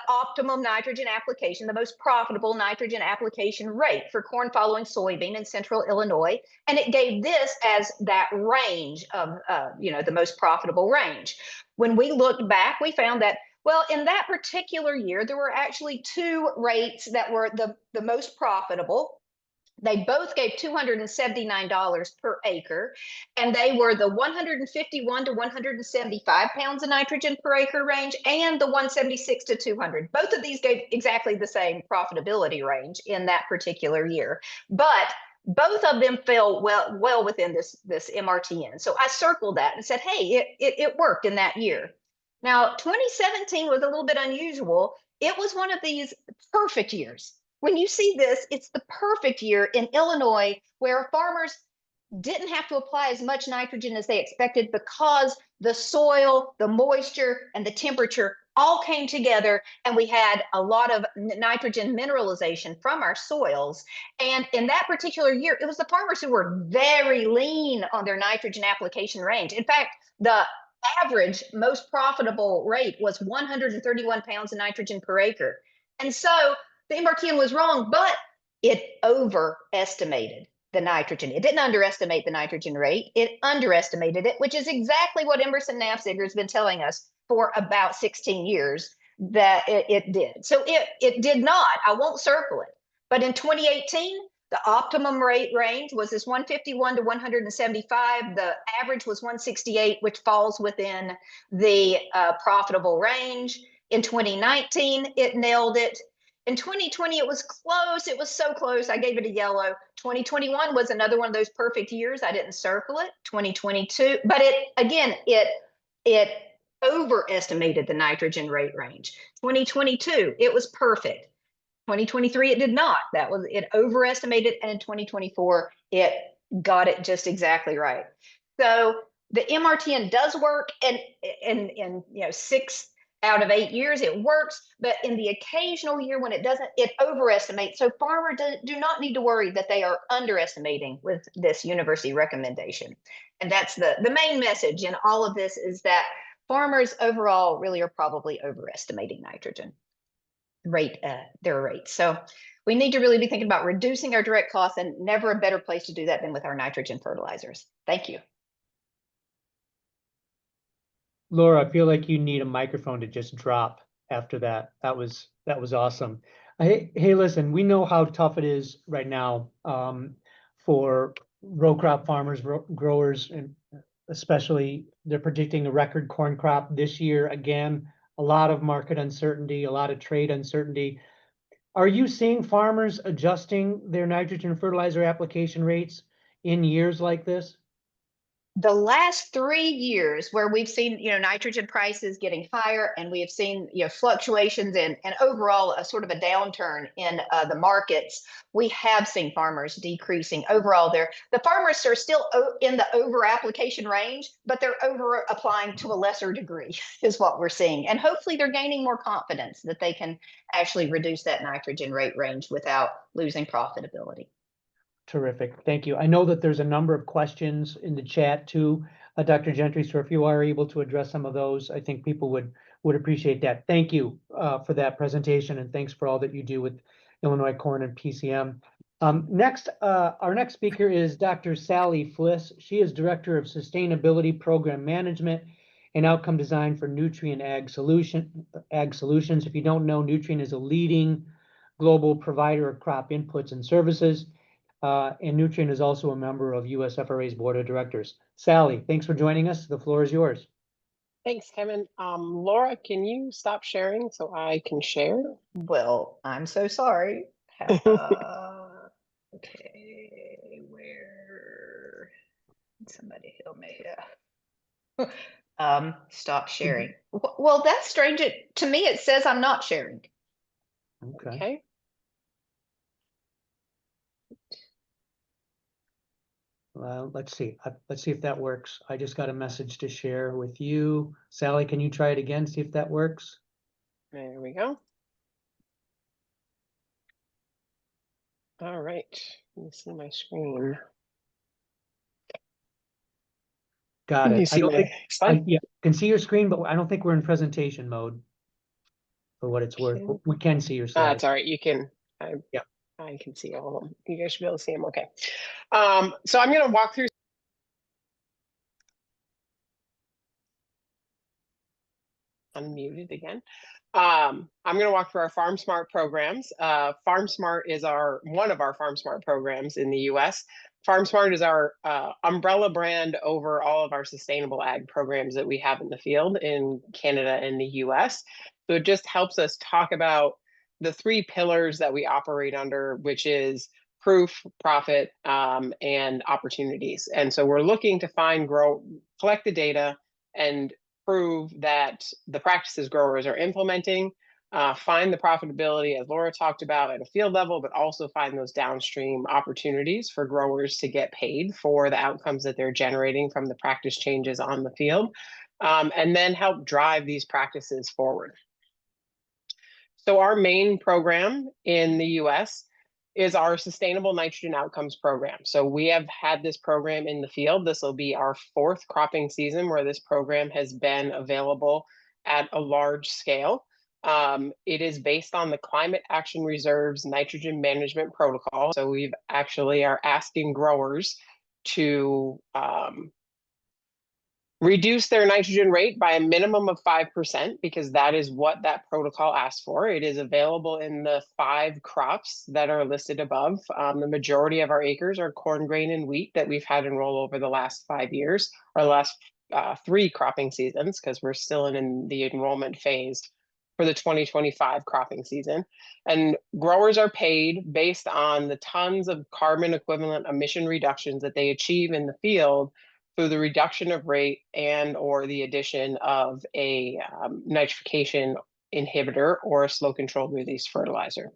Speaker 4: optimum nitrogen application, the most profitable nitrogen application rate for corn following soybean in central Illinois. And it gave this as that range of, the most profitable range. When we looked back, we found that, well, in that particular year, there were actually 2 rates that were the most profitable. They both gave $279 per acre, and they were the 151 to 175 pounds of nitrogen per acre range and the 176 to 200. Both of these gave exactly the same profitability range in that particular year, but both of them fell well within this MRTN. So I circled that and said, hey, it worked in that year. Now, 2017 was a little bit unusual. It was one of these perfect years. When you see this, it's the perfect year in Illinois where farmers didn't have to apply as much nitrogen as they expected because the soil, the moisture, and the temperature all came together, and we had a lot of nitrogen mineralization from our soils. And in that particular year, it was the farmers who were very lean on their nitrogen application range. In fact, the average most profitable rate was 131 pounds of nitrogen per acre. And so the MRTN was wrong, but it overestimated the nitrogen. It didn't underestimate the nitrogen rate. It underestimated it, which is exactly what Emerson Nafziger has been telling us for about 16 years that it did. So it did not. I won't circle it. But in 2018, the optimum rate range was this 151 to 175. The average was 168, which falls within the profitable range. In 2019, it nailed it. In 2020, it was close. It was so close. I gave it a yellow. 2021 was another one of those perfect years. I didn't circle it. 2022, but it overestimated the nitrogen rate range. 2022, it was perfect. 2023, it did not. It overestimated, and in 2024, it got it just exactly right. So the MRTN does work in 6 out of 8 years, it works, but in the occasional year when it doesn't, it overestimates. So farmers do not need to worry that they are underestimating with this university recommendation. And that's the main message in all of this, is that farmers overall really are probably overestimating nitrogen their rates. So we need to really be thinking about reducing our direct costs, and never a better place to do that than with our nitrogen fertilizers. Thank you.
Speaker 1: Laura, I feel like you need a microphone to just drop after that. That was awesome. Hey, listen, we know how tough it is right now for row crop farmers, growers, and especially they're predicting a record corn crop this year. Again, a lot of market uncertainty, a lot of trade uncertainty. Are you seeing farmers adjusting their nitrogen fertilizer application rates in years like this?
Speaker 4: The last 3 years where we've seen, nitrogen prices getting higher, and we have seen, fluctuations and overall a sort of a downturn in the markets, we have seen farmers decreasing overall. The farmers are still in the over application range, but they're over applying to a lesser degree is what we're seeing. And hopefully they're gaining more confidence that they can actually reduce that nitrogen rate range without losing profitability.
Speaker 1: Terrific. Thank you. I know that there's a number of questions in the chat too, Dr. Gentry. So if you are able to address some of those, I think people would appreciate that. Thank you for that presentation, and thanks for all that you do with Illinois Corn and PCM. Next, our next speaker is Dr. Sally Flis. She is Director of Sustainability Program Management and Outcome Design for Nutrien Ag Solutions. If you don't know, Nutrien is a leading global provider of crop inputs and services. And Nutrien is also a member of USFRA's board of directors. Sally, thanks for joining us. The floor is yours.
Speaker 5: Thanks, Kevin. Laura, can you stop sharing so I can share?
Speaker 4: Well, I'm so sorry. Okay, where? Somebody help me here. Stop sharing. Well, that's strange. To me, it says I'm not sharing.
Speaker 5: Okay.
Speaker 1: Let's see. Let's see if that works. I just got a message to share with you. Sally, can you try it again? See if that works.
Speaker 5: There we go. All right. Let me see my screen.
Speaker 1: Got it.
Speaker 5: You see my slide?
Speaker 1: Yeah, can see your screen, but I don't think we're in presentation mode. For what it's worth, we can see your slides.
Speaker 5: That's all right. You can.
Speaker 1: Yeah.
Speaker 5: I can see all of them. You guys should be able to see them. Okay. So I'm going to walk through. Unmuted again. I'm going to walk through our Farm Smart programs. Farm Smart is one of our Farm Smart programs in the U.S. Farm Smart is our umbrella brand over all of our sustainable ag programs that we have in the field in Canada and the U.S. So it just helps us talk about the 3 pillars that we operate under, which is proof, profit, and opportunities. And so we're looking to collect the data and prove that the practices growers are implementing, find the profitability, as Laura talked about, at a field level, but also find those downstream opportunities for growers to get paid for the outcomes that they're generating from the practice changes on the field, and then help drive these practices forward. So our main program in the US is our Sustainable Nitrogen Outcomes program. So we have had this program in the field. This will be our 4th cropping season where this program has been available at a large scale. It is based on the Climate Action Reserve's nitrogen management protocol. So we've actually are asking growers to reduce their nitrogen rate by a minimum of 5%, because that is what that protocol asks for. It is available in the 5 crops that are listed above. The majority of our acres are corn, grain, and wheat that we've had enroll over the last 5 years, or the last 3 cropping seasons, because we're still in the enrollment phase for the 2025 cropping season. And growers are paid based on the tons of carbon equivalent emission reductions that they achieve in the field through the reduction of rate and or the addition of a nitrification inhibitor or a slow controlled release fertilizer.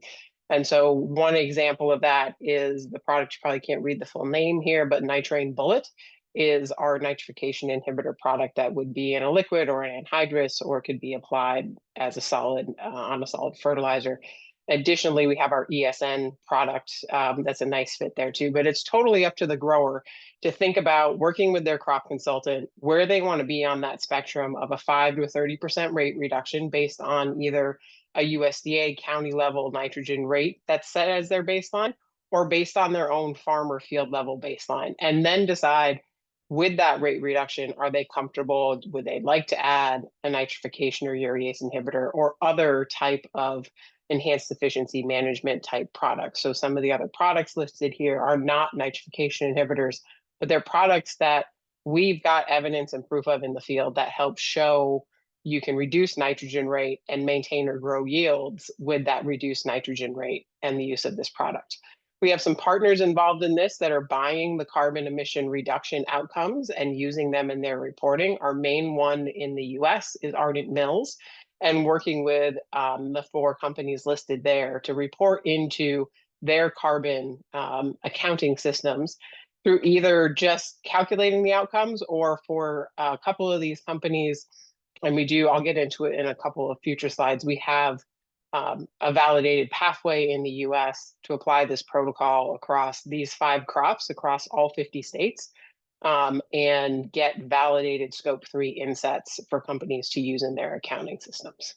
Speaker 5: And so one example of that is the product, you probably can't read the full name here, but Nitrane Bullet. is our nitrification inhibitor product that would be in a liquid or an anhydrous, or could be applied as a solid on a solid fertilizer. Additionally, we have our ESN product. That's a nice fit there too, but it's totally up to the grower to think about working with their crop consultant where they want to be on that spectrum of a 5 to a 30% rate reduction based on either a USDA county level nitrogen rate that's set as their baseline, or based on their own farm or field level baseline, and then decide with that rate reduction, are they comfortable? Would they like to add a nitrification or urease inhibitor or other type of enhanced efficiency management type products? So some of the other products listed here are not nitrification inhibitors, but they're products that we've got evidence and proof of in the field that help show you can reduce nitrogen rate and maintain or grow yields with that reduced nitrogen rate and the use of this product. We have some partners involved in this that are buying the carbon emission reduction outcomes and using them in their reporting. Our main one in the US is Ardent Mills, and working with the 4 companies listed there to report into their carbon accounting systems through either just calculating the outcomes, or for a couple of these companies, and I'll get into it in a couple of future slides, we have a validated pathway in the US to apply this protocol across these 5 crops across all 50 states, and get validated scope 3 insets for companies to use in their accounting systems.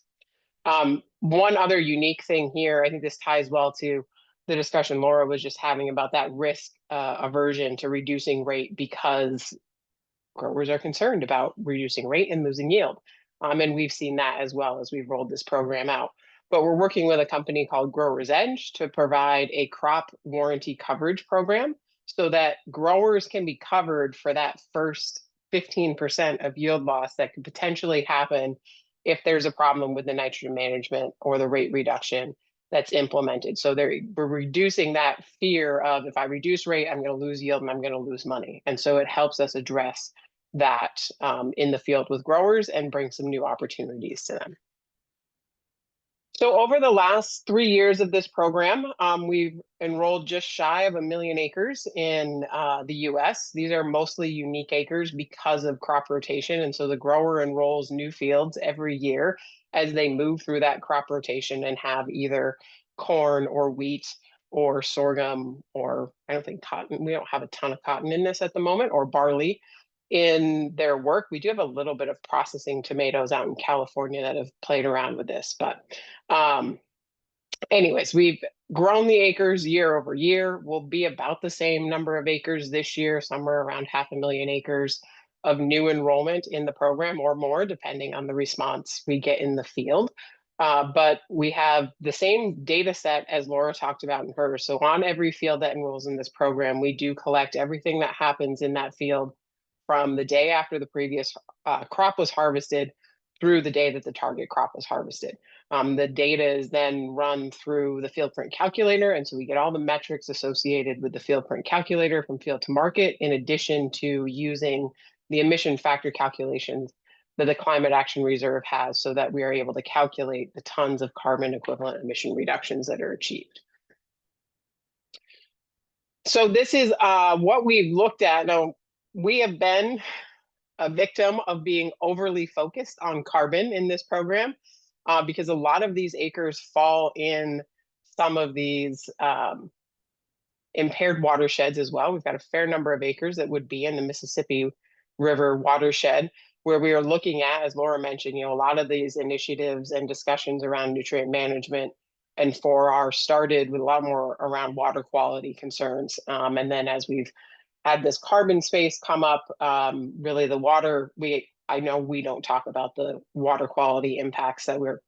Speaker 5: One other unique thing here, I think this ties well to the discussion Laura was just having about that risk aversion to reducing rate, because growers are concerned about reducing rate and losing yield. And we've seen that as well as we've rolled this program out. But we're working with a company called Growers Edge to provide a crop warranty coverage program so that growers can be covered for that first 15% of yield loss that could potentially happen if there's a problem with the nitrogen management or the rate reduction that's implemented. So we're reducing that fear of, if I reduce rate, I'm going to lose yield and I'm going to lose money. And so it helps us address that in the field with growers and bring some new opportunities to them. So over the last 3 years of this program, we've enrolled just shy of 1 million acres in the US. These are mostly unique acres because of crop rotation. And so the grower enrolls new fields every year as they move through that crop rotation and have either corn or wheat or sorghum, or I don't think cotton, we don't have a ton of cotton in this at the moment, or barley in their work. We do have a little bit of processing tomatoes out in California that have played around with this, but anyways, we've grown the acres year over year. We'll be about the same number of acres this year, somewhere around 500,000 acres of new enrollment in the program, or more, depending on the response we get in the field. But we have the same data set as Laura talked about in hers. So on every field that enrolls in this program, we do collect everything that happens in that field from the day after the previous crop was harvested through the day that the target crop was harvested. The data is then run through the field print calculator, and so we get all the metrics associated with the field print calculator from field to market, in addition to using the emission factor calculations that the Climate Action Reserve has, so that we are able to calculate the tons of carbon equivalent emission reductions that are achieved. So this is what we've looked at. Now, we have been a victim of being overly focused on carbon in this program, because a lot of these acres fall in some of these impaired watersheds as well. We've got a fair number of acres that would be in the Mississippi River watershed, where we are looking at, as Laura mentioned, a lot of these initiatives and discussions around nutrient management and 4R started with a lot more around water quality concerns. And then as we've had this carbon space come up, really the water, I know we don't talk about the water quality impacts that we're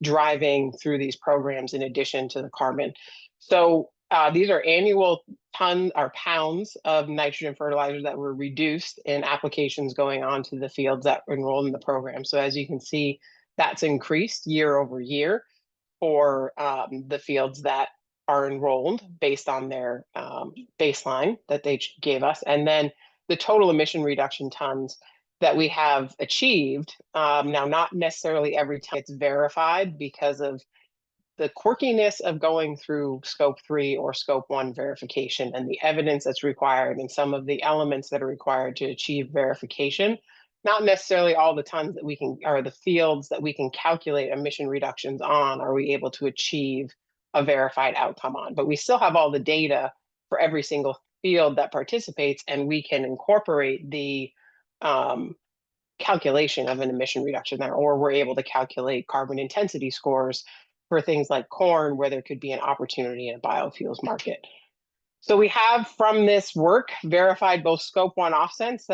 Speaker 5: driving through these programs in addition to the carbon. So these are annual tons or pounds of nitrogen fertilizers that were reduced in applications going on to the fields that were enrolled in the program. So as you can see, that's increased year over year for the fields that are enrolled based on their baseline that they gave us. And then the total emission reduction tons that we have achieved, now not necessarily every time it's verified because of the quirkiness of going through scope 3 or scope 1 verification and the evidence that's required and some of the elements that are required to achieve verification, not necessarily all the tons that we can, or the fields that we can calculate emission reductions on, are we able to achieve a verified outcome on. But we still have all the data for every single field that participates, and we can incorporate the calculation of an emission reduction there, or we're able to calculate carbon intensity scores for things like corn, where there could be an opportunity in a biofuels market. So we have from this work verified both scope 1 offsets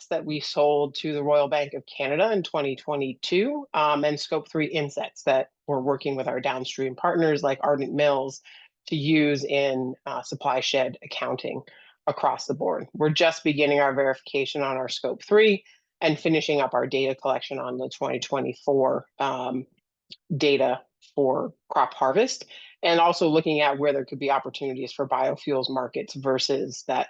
Speaker 5: that we sold to the Royal Bank of Canada in 2022, and scope 3 insets that we're working with our downstream partners like Ardent Mills to use in supply shed accounting across the board. We're just beginning our verification on our scope 3 and finishing up our data collection on the 2024 data for crop harvest, and also looking at where there could be opportunities for biofuels markets versus that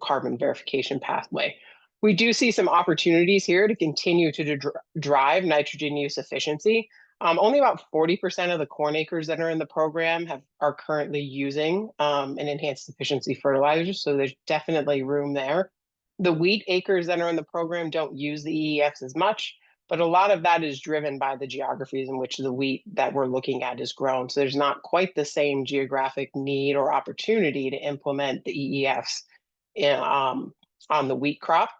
Speaker 5: carbon verification pathway. We do see some opportunities here to continue to drive nitrogen use efficiency. Only about 40% of the corn acres that are in the program are currently using an enhanced efficiency fertilizer, so there's definitely room there. The wheat acres that are in the program don't use the EEFs as much, but a lot of that is driven by the geographies in which the wheat that we're looking at is grown. So there's not quite the same geographic need or opportunity to implement the EEFs on the wheat crop.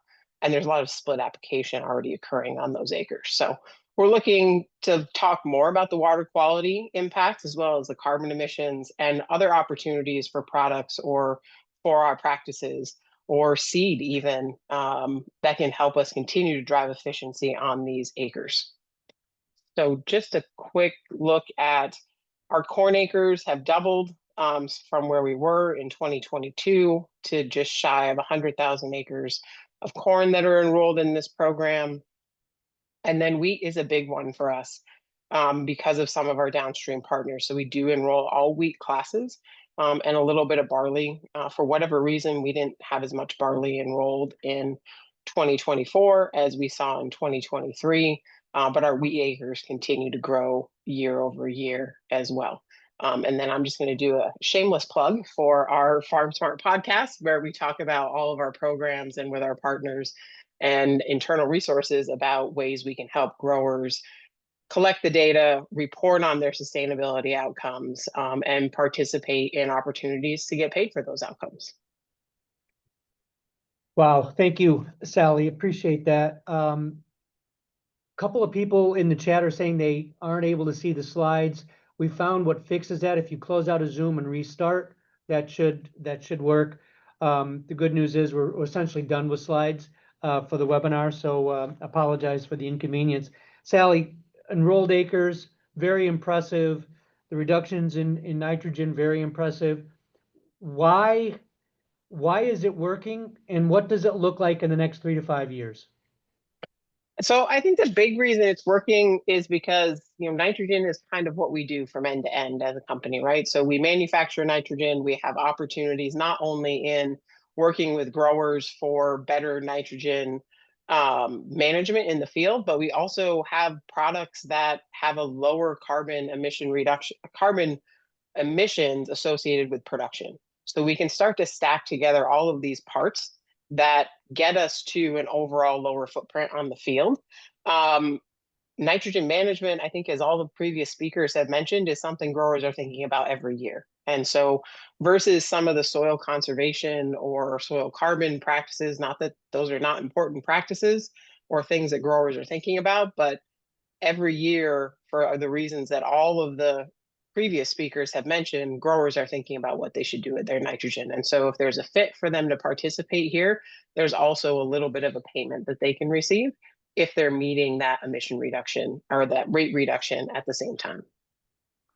Speaker 5: And there's a lot of split application already occurring on those acres. So we're looking to talk more about the water quality impacts, as well as the carbon emissions and other opportunities for products or for our practices, or seed even, that can help us continue to drive efficiency on these acres. So just a quick look at our corn acres have doubled from where we were in 2022 to just shy of 100,000 acres of corn that are enrolled in this program. And then wheat is a big one for us because of some of our downstream partners. So we do enroll all wheat classes. And a little bit of barley. For whatever reason, we didn't have as much barley enrolled in 2024 as we saw in 2023, but our wheat acres continue to grow year over year as well. And then I'm just going to do a shameless plug for our Farm Smart podcast, where we talk about all of our programs and with our partners and internal resources about ways we can help growers collect the data, report on their sustainability outcomes, and participate in opportunities to get paid for those outcomes.
Speaker 1: Wow, thank you, Sally. Appreciate that. Couple of people in the chat are saying they aren't able to see the slides. We found what fixes that. If you close out of Zoom and restart, that should work. The good news is we're essentially done with slides for the webinar, so apologize for the inconvenience. Sally, enrolled acres, very impressive. The reductions in nitrogen, very impressive. Why is it working, and what does it look like in the next 3 to 5 years?
Speaker 5: So I think the big reason it's working is because, nitrogen is kind of what we do from end to end as a company, right? So we manufacture nitrogen. We have opportunities not only in working with growers for better nitrogen management in the field, but we also have products that have a lower carbon emissions associated with production. So we can start to stack together all of these parts that get us to an overall lower footprint on the field. Nitrogen management, I think, as all the previous speakers have mentioned, is something growers are thinking about every year. And so versus some of the soil conservation or soil carbon practices, not that those are not important practices or things that growers are thinking about, but every year, for the reasons that all of the previous speakers have mentioned, growers are thinking about what they should do with their nitrogen. And so if there's a fit for them to participate here, there's also a little bit of a payment that they can receive if they're meeting that emission reduction or that rate reduction at the same time.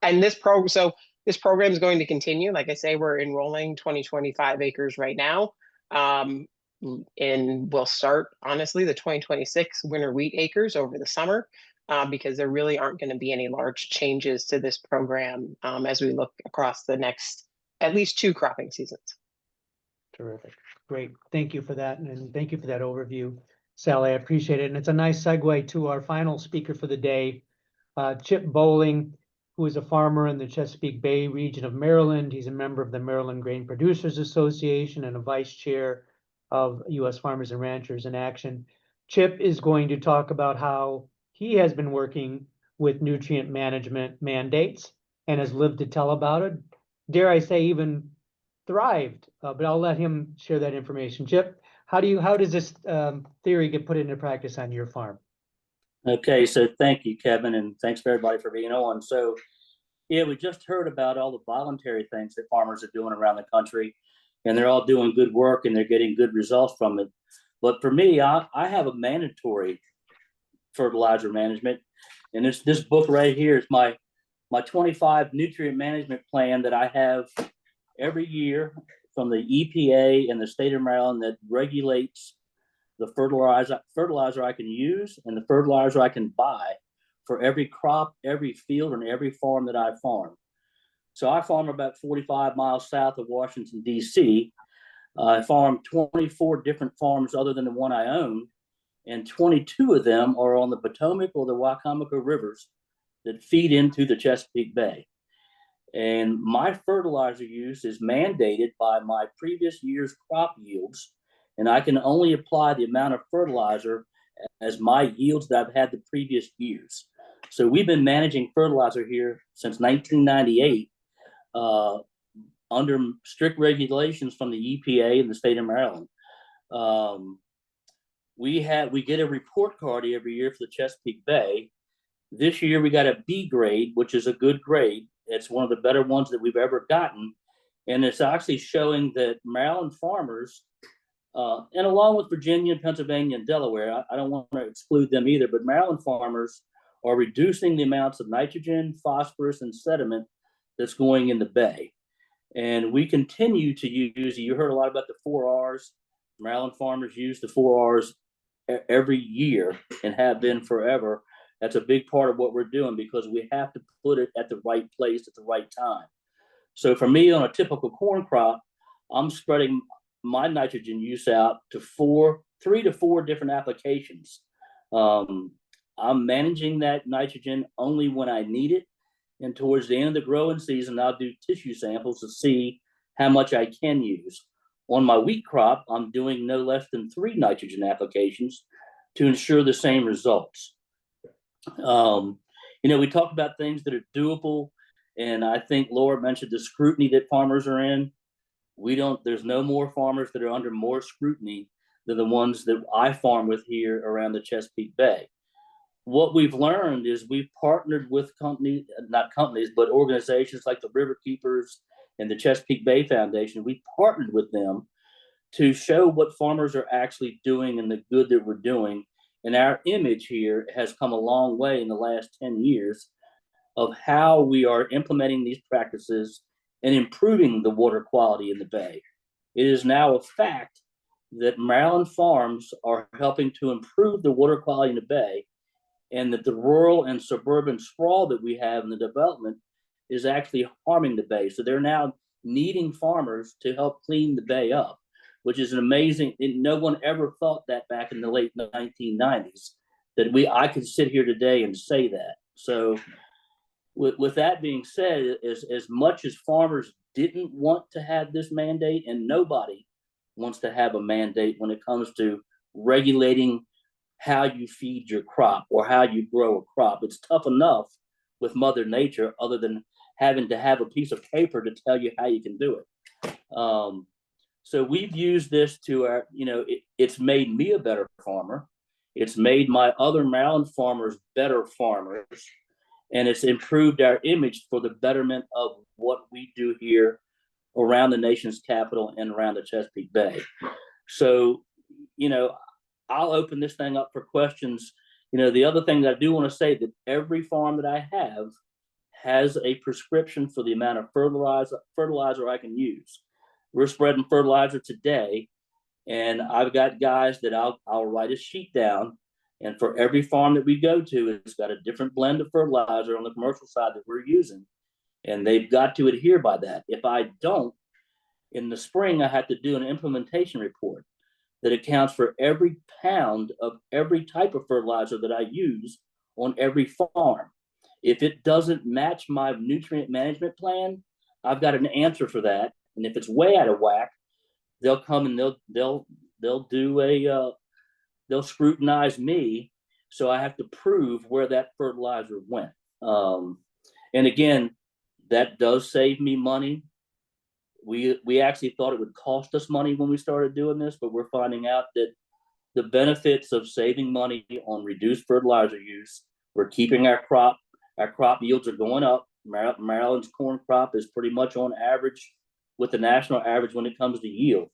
Speaker 5: And this program is going to continue. Like I say, we're enrolling 2025 acres right now. And we'll start, honestly, the 2026 winter wheat acres over the summer, because there really aren't going to be any large changes to this program as we look across the next at least 2 cropping seasons.
Speaker 1: Terrific. Great. Thank you for that. And thank you for that overview, Sally. I appreciate it. And it's a nice segue to our final speaker for the day, Chip Bowling. who is a farmer in the Chesapeake Bay region of Maryland. He's a member of the Maryland Grain Producers Association and a vice chair of U.S. Farmers and Ranchers in Action. Chip is going to talk about how he has been working with nutrient management mandates and has lived to tell about it. Dare I say, even thrived, but I'll let him share that information. Chip, how does this theory get put into practice on your farm?
Speaker 6: Okay, so thank you, Kevin, and thanks for everybody for being on. So, yeah, we just heard about all the voluntary things that farmers are doing around the country, and they're all doing good work and they're getting good results from it. But for me, I have a mandatory fertilizer management, and this book right here is my 25 nutrient management plan that I have every year from the EPA and the state of Maryland that regulates the fertilizer I can use and the fertilizer I can buy for every crop, every field, and every farm that I farm. So I farm about 45 miles south of Washington, D.C. I farm 24 different farms other than the one I own, and 22 of them are on the Potomac or the Wacomico rivers that feed into the Chesapeake Bay. And my fertilizer use is mandated by my previous year's crop yields, and I can only apply the amount of fertilizer as my yields that I've had the previous years. So we've been managing fertilizer here since 1998 under strict regulations from the EPA and the state of Maryland. We get a report card every year for the Chesapeake Bay. This year we got a B grade, which is a good grade. It's one of the better ones that we've ever gotten. And it's actually showing that Maryland farmers, and along with Virginia, Pennsylvania, and Delaware, I don't want to exclude them either, but Maryland farmers are reducing the amounts of nitrogen, phosphorus, and sediment that's going in the bay. And we continue to use, you heard a lot about the 4 Rs. Maryland farmers use the 4 Rs every year and have been forever. That's a big part of what we're doing because we have to put it at the right place at the right time. So for me, on a typical corn crop, I'm spreading my nitrogen use out to 3 to 4 different applications. I'm managing that nitrogen only when I need it. And towards the end of the growing season, I'll do tissue samples to see how much I can use. On my wheat crop, I'm doing no less than 3 nitrogen applications to ensure the same results. We talk about things that are doable, and I think Laura mentioned the scrutiny that farmers are in. There's no more farmers that are under more scrutiny than the ones that I farm with here around the Chesapeake Bay. What we've learned is we've partnered with but organizations like the River Keepers and the Chesapeake Bay Foundation. We partnered with them to show what farmers are actually doing and the good that we're doing. And our image here has come a long way in the last 10 years of how we are implementing these practices and improving the water quality in the bay. It is now a fact that Maryland farms are helping to improve the water quality in the bay, and that the rural and suburban sprawl that we have in the development is actually harming the bay. So they're now needing farmers to help clean the bay up, which is an amazing, no one ever thought that back in the late 1990s, that I could sit here today and say that. So with that being said, as much as farmers didn't want to have this mandate, and nobody wants to have a mandate when it comes to regulating how you feed your crop or how you grow a crop. It's tough enough with Mother Nature other than having to have a piece of paper to tell you how you can do it. So we've used this to it's made me a better farmer. It's made my other Maryland farmers better farmers. And it's improved our image for the betterment of what we do here around the nation's capital and around the Chesapeake Bay. So, I'll open this thing up for questions. The other thing that I do want to say that every farm that I have has a prescription for the amount of fertilizer I can use. We're spreading fertilizer today, and I've got guys that I'll write a sheet down, and for every farm that we go to, it's got a different blend of fertilizer on the commercial side that we're using, and they've got to adhere by that. If I don't, in the spring, I have to do an implementation report that accounts for every pound of every type of fertilizer that I use on every farm. If it doesn't match my nutrient management plan, I've got an answer for that. And if it's way out of whack, they'll come and they'll scrutinize me. So I have to prove where that fertilizer went. And again, that does save me money. We actually thought it would cost us money when we started doing this, but we're finding out that the benefits of saving money on reduced fertilizer use, we're keeping our crop yields are going up. Maryland's corn crop is pretty much on average with the national average when it comes to yield.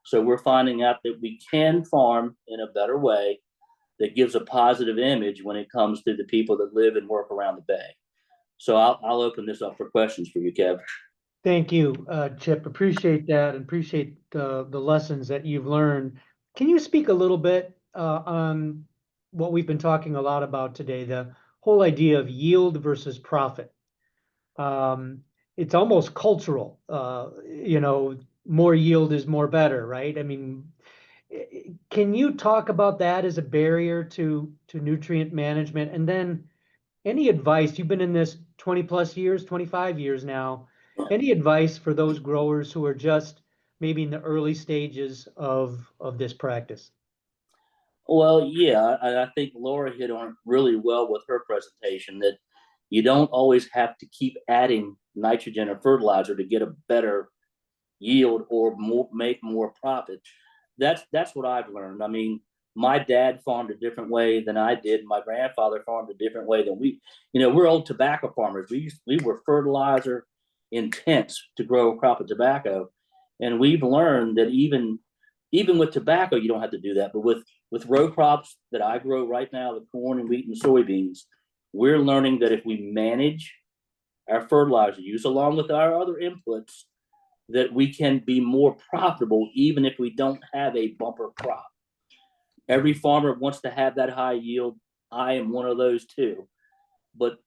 Speaker 6: So we're finding out that we can farm in a better way that gives a positive image when it comes to the people that live and work around the bay. So I'll open this up for questions for you, Kev.
Speaker 1: Thank you, Chip. Appreciate that and appreciate the lessons that you've learned. Can you speak a little bit on what we've been talking a lot about today, the whole idea of yield versus profit? It's almost cultural, more yield is more better, right? I mean, can you talk about that as a barrier to nutrient management? And then any advice, you've been in this 20 plus years, 25 years now, any advice for those growers who are just maybe in the early stages of this practice?
Speaker 6: Well, yeah, I think Laura hit on it really well with her presentation, that you don't always have to keep adding nitrogen or fertilizer to get a better yield or make more profit. That's what I've learned. I mean, my dad farmed a different way than I did. My grandfather farmed a different way than we. We're old tobacco farmers. We were fertilizer intense to grow a crop of tobacco, and we've learned that even with tobacco, you don't have to do that. But with row crops that I grow right now, the corn and wheat and soybeans, we're learning that if we manage our fertilizer use along with our other inputs, that we can be more profitable even if we don't have a bumper crop. Every farmer wants to have that high yield. I am one of those too. But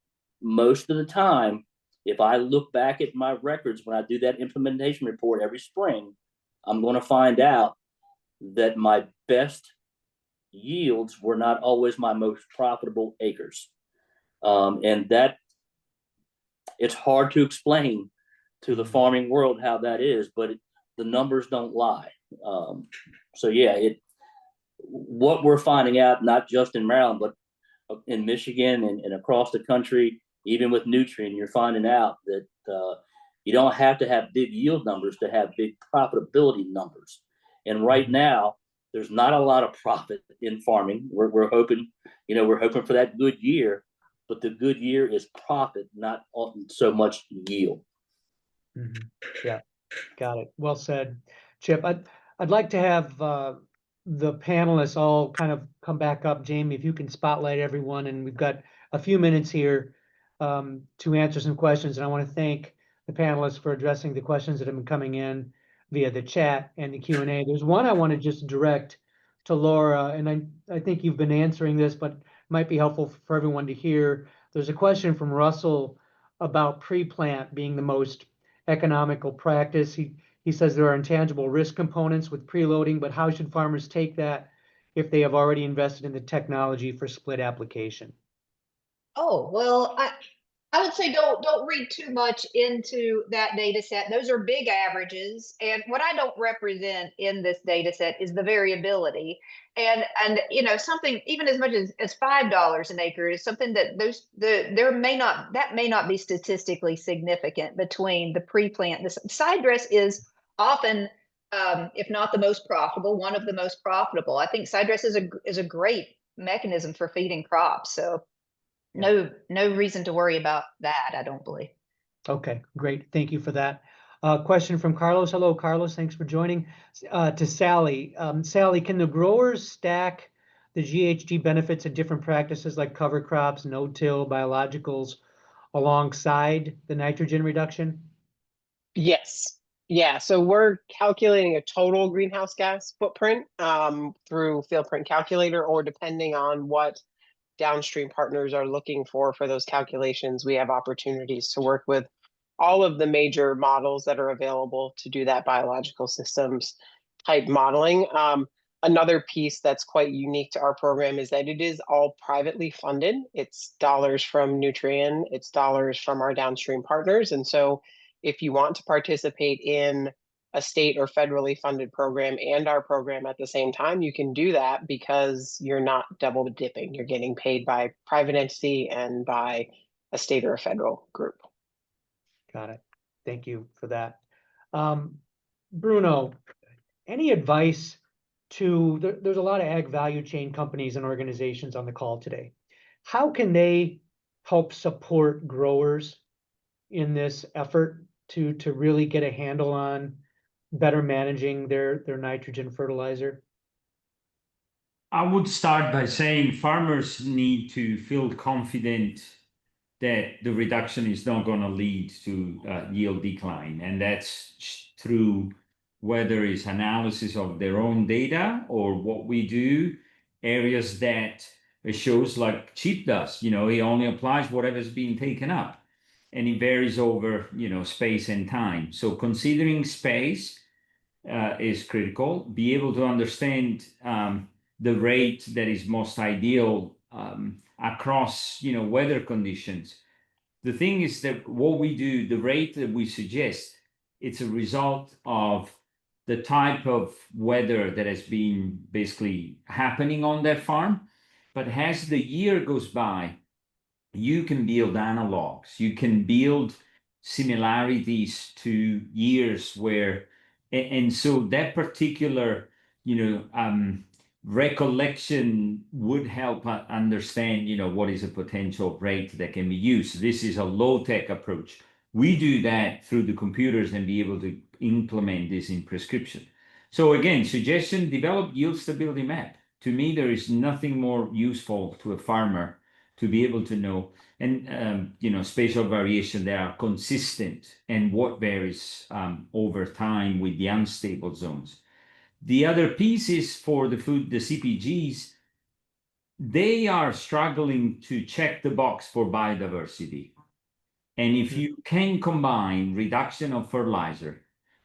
Speaker 6: most of the time, if I look back at my records when I do that implementation report every spring, I'm going to find out that my best yields were not always my most profitable acres. And that it's hard to explain to the farming world how that is, but the numbers don't lie. So yeah, what we're finding out, not just in Maryland, but in Michigan and across the country, even with Nutrien, you're finding out that you don't have to have big yield numbers to have big profitability numbers. And right now, there's not a lot of profit in farming. We're hoping, we're hoping for that good year, but the good year is profit, not so much yield.
Speaker 1: Mm-hmm. Yeah, got it. Well said, Chip. I'd like to have the panelists all kind of come back up. Jamie, if you can spotlight everyone, and we've got a few minutes here to answer some questions. And I want to thank the panelists for addressing the questions that have been coming in via the chat and the Q&A. There's one I want to just direct to Laura, and I think you've been answering this, but might be helpful for everyone to hear. There's a question from Russell about pre-plant being the most economical practice. He says there are intangible risk components with preloading, but how should farmers take that if they have already invested in the technology for split application?
Speaker 4: Oh, well, I would say don't read too much into that data set. Those are big averages. And what I don't represent in this data set is the variability. And something even as much as $5 an acre is something that that may not be statistically significant between the pre-plant. The side dress is often, if not the most profitable, one of the most profitable. I think side dress is a great mechanism for feeding crops. So no reason to worry about that, I don't believe.
Speaker 1: Okay, great. Thank you for that. Question from Carlos. Hello, Carlos. Thanks for joining. To Sally. Sally, can the growers stack the GHG benefits of different practices like cover crops, no-till, biologicals alongside the nitrogen reduction?
Speaker 5: Yes. Yeah. So we're calculating a total greenhouse gas footprint through field print calculator, or depending on what downstream partners are looking for those calculations, we have opportunities to work with all of the major models that are available to do that biological systems type modeling. Another piece that's quite unique to our program is that it is all privately funded. It's dollars from Nutrien, it's dollars from our downstream partners. And so if you want to participate in a state or federally funded program and our program at the same time, you can do that because you're not double dipping. You're getting paid by private entity and by a state or a federal group.
Speaker 1: Got it. Thank you for that. Bruno, any advice there's a lot of ag value chain companies and organizations on the call today. How can they help support growers in this effort to really get a handle on better managing their nitrogen fertilizer?
Speaker 2: I would start by saying farmers need to feel confident that the reduction is not going to lead to yield decline. And that's through whether it's analysis of their own data or what we do, areas that it shows like Chip does. He only applies whatever's being taken up. And it varies over, space and time. So considering space is critical. Be able to understand the rate that is most ideal across weather conditions. The thing is that what we do, the rate that we suggest, it's a result of the type of weather that has been basically happening on that farm. But as the year goes by, you can build analogs, you can build similarities to years where, and so that particular recollection would help understand, what is a potential rate that can be used. This is a low-tech approach. We do that through the computers and be able to implement this in prescription. So again, suggestion, develop yield stability map. To me, there is nothing more useful to a farmer to be able to know, and spatial variation, they are consistent and what varies over time with the unstable zones. The other piece is for the CPGs, they are struggling to check the box for biodiversity. And if you can combine reduction of fertilizer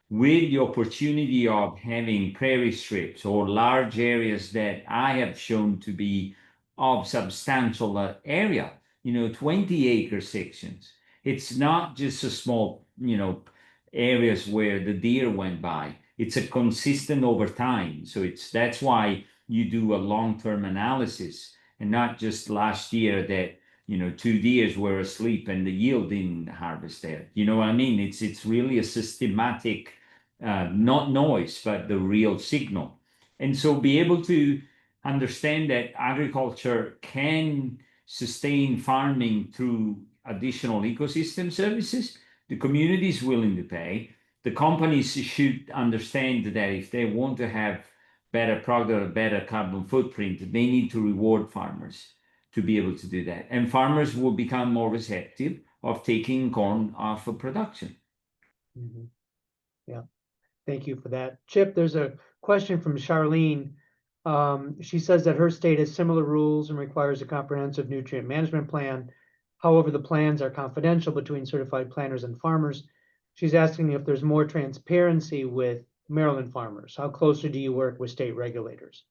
Speaker 2: with the opportunity of having prairie strips or large areas that I have shown to be of substantial area, 20-acre sections. It's not just a small, areas where the deer went by. It's a consistent over time. So that's why you do a long-term analysis and not just last year that 2 deers were asleep and the yield didn't harvest there. You know what I mean? It's really a systematic, not noise, but the real signal. And so be able to understand that agriculture can sustain farming through additional ecosystem services. The community is willing to pay. The companies should understand that if they want to have better product, better carbon footprint, they need to reward farmers to be able to do that. And farmers will become more receptive of taking corn off of production.
Speaker 1: Mm-hmm. Yeah, thank you for that. Chip, there's a question from Charlene. She says that her state has similar rules and requires a comprehensive nutrient management plan. However, the plans are confidential between certified planners and farmers. She's asking if there's more transparency with Maryland farmers. How closely do you work with state regulators?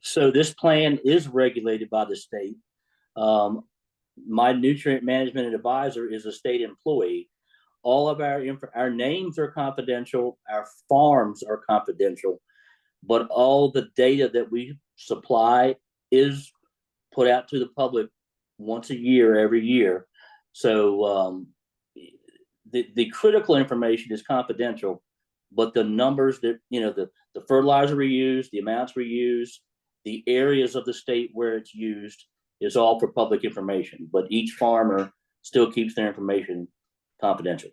Speaker 6: So this plan is regulated by the state. My nutrient management advisor is a state employee. All of our names are confidential. Our farms are confidential, but all the data that we supply is put out to the public once a year, every year. So the critical information is confidential, but the numbers that, the fertilizer we use, the amounts we use, the areas of the state where it's used is all for public information, but each farmer still keeps their information confidential.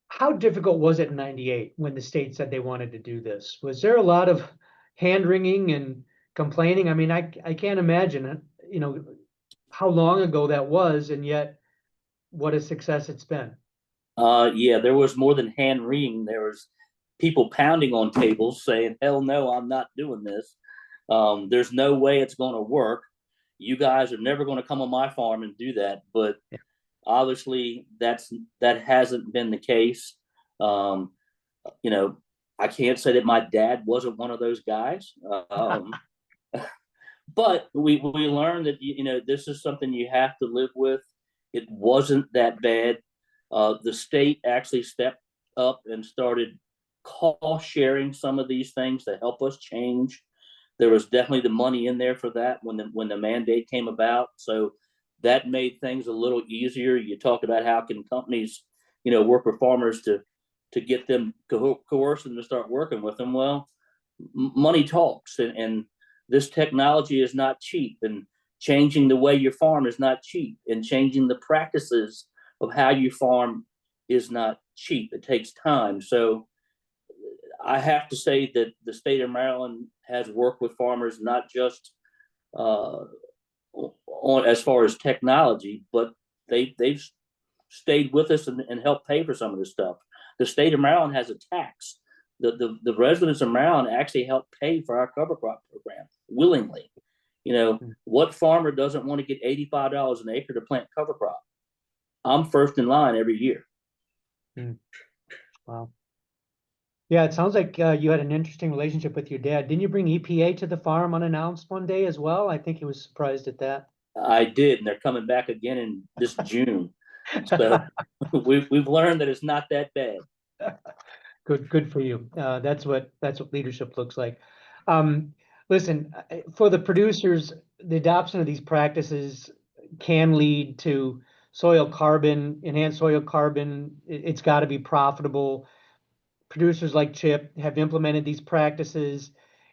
Speaker 1: How difficult was it in '98 when the state said they wanted to do this? Was there a lot of hand-wringing and complaining? I mean, I can't imagine, how long ago that was, and yet what a success it's been.
Speaker 6: Yeah, there was more than hand-wringing. There was people pounding on tables saying, hell no, I'm not doing this. There's no way it's going to work. You guys are never going to come on my farm and do that. But obviously that hasn't been the case. I can't say that my dad wasn't one of those guys. But we learned that, this is something you have to live with. It wasn't that bad. The state actually stepped up and started cost sharing some of these things to help us change. There was definitely the money in there for that when the mandate came about. So that made things a little easier. You talk about how can companies, work with farmers to get them, coerce them to start working with them. Well, money talks, and this technology is not cheap, and changing the way you farm is not cheap, and changing the practices of how you farm is not cheap. It takes time. So I have to say that the state of Maryland has worked with farmers, not just on as far as technology, but they've stayed with us and helped pay for some of this stuff. The state of Maryland has a tax. The residents of Maryland actually help pay for our cover crop program willingly. What farmer doesn't want to get $85 an acre to plant cover crop? I'm first in line every year.
Speaker 1: Wow. Yeah, it sounds like you had an interesting relationship with your dad. Didn't you bring EPA to the farm unannounced one day as well? I think he was surprised at that.
Speaker 6: I did, and they're coming back again in this June. So we've learned that it's not that bad.
Speaker 1: Good for you. That's what leadership looks like. Listen, for the producers, the adoption of these practices can lead to enhanced soil carbon. It's got to be profitable. Producers like Chip have implemented these practices,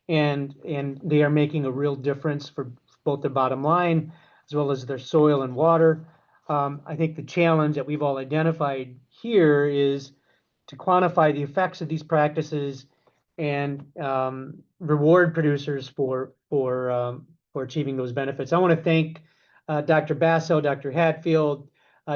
Speaker 1: and they are making a real difference for both their bottom line as well as their soil and water. I think the challenge that we've all identified here is to quantify the effects of these practices and reward producers for achieving those benefits. I want to thank Dr. Basso, Dr. Hatfield,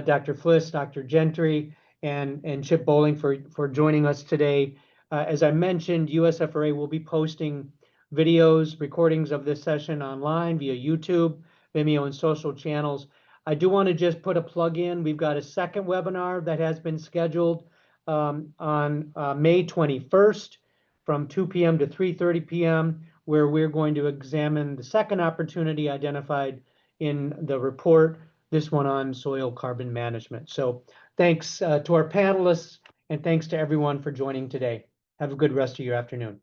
Speaker 1: Dr. Flis, Dr. Gentry, and Chip Bowling for joining us today. As I mentioned, USFRA will be posting videos, recordings of this session online via YouTube, Vimeo, and social channels. I do want to just put a plug in. We've got a second webinar that has been scheduled on May 21st from 2 p.m. to 3:30 p.m., where we're going to examine the second opportunity identified in the report, this one on soil carbon management. So thanks to our panelists, and thanks to everyone for joining today. Have a good rest of your afternoon.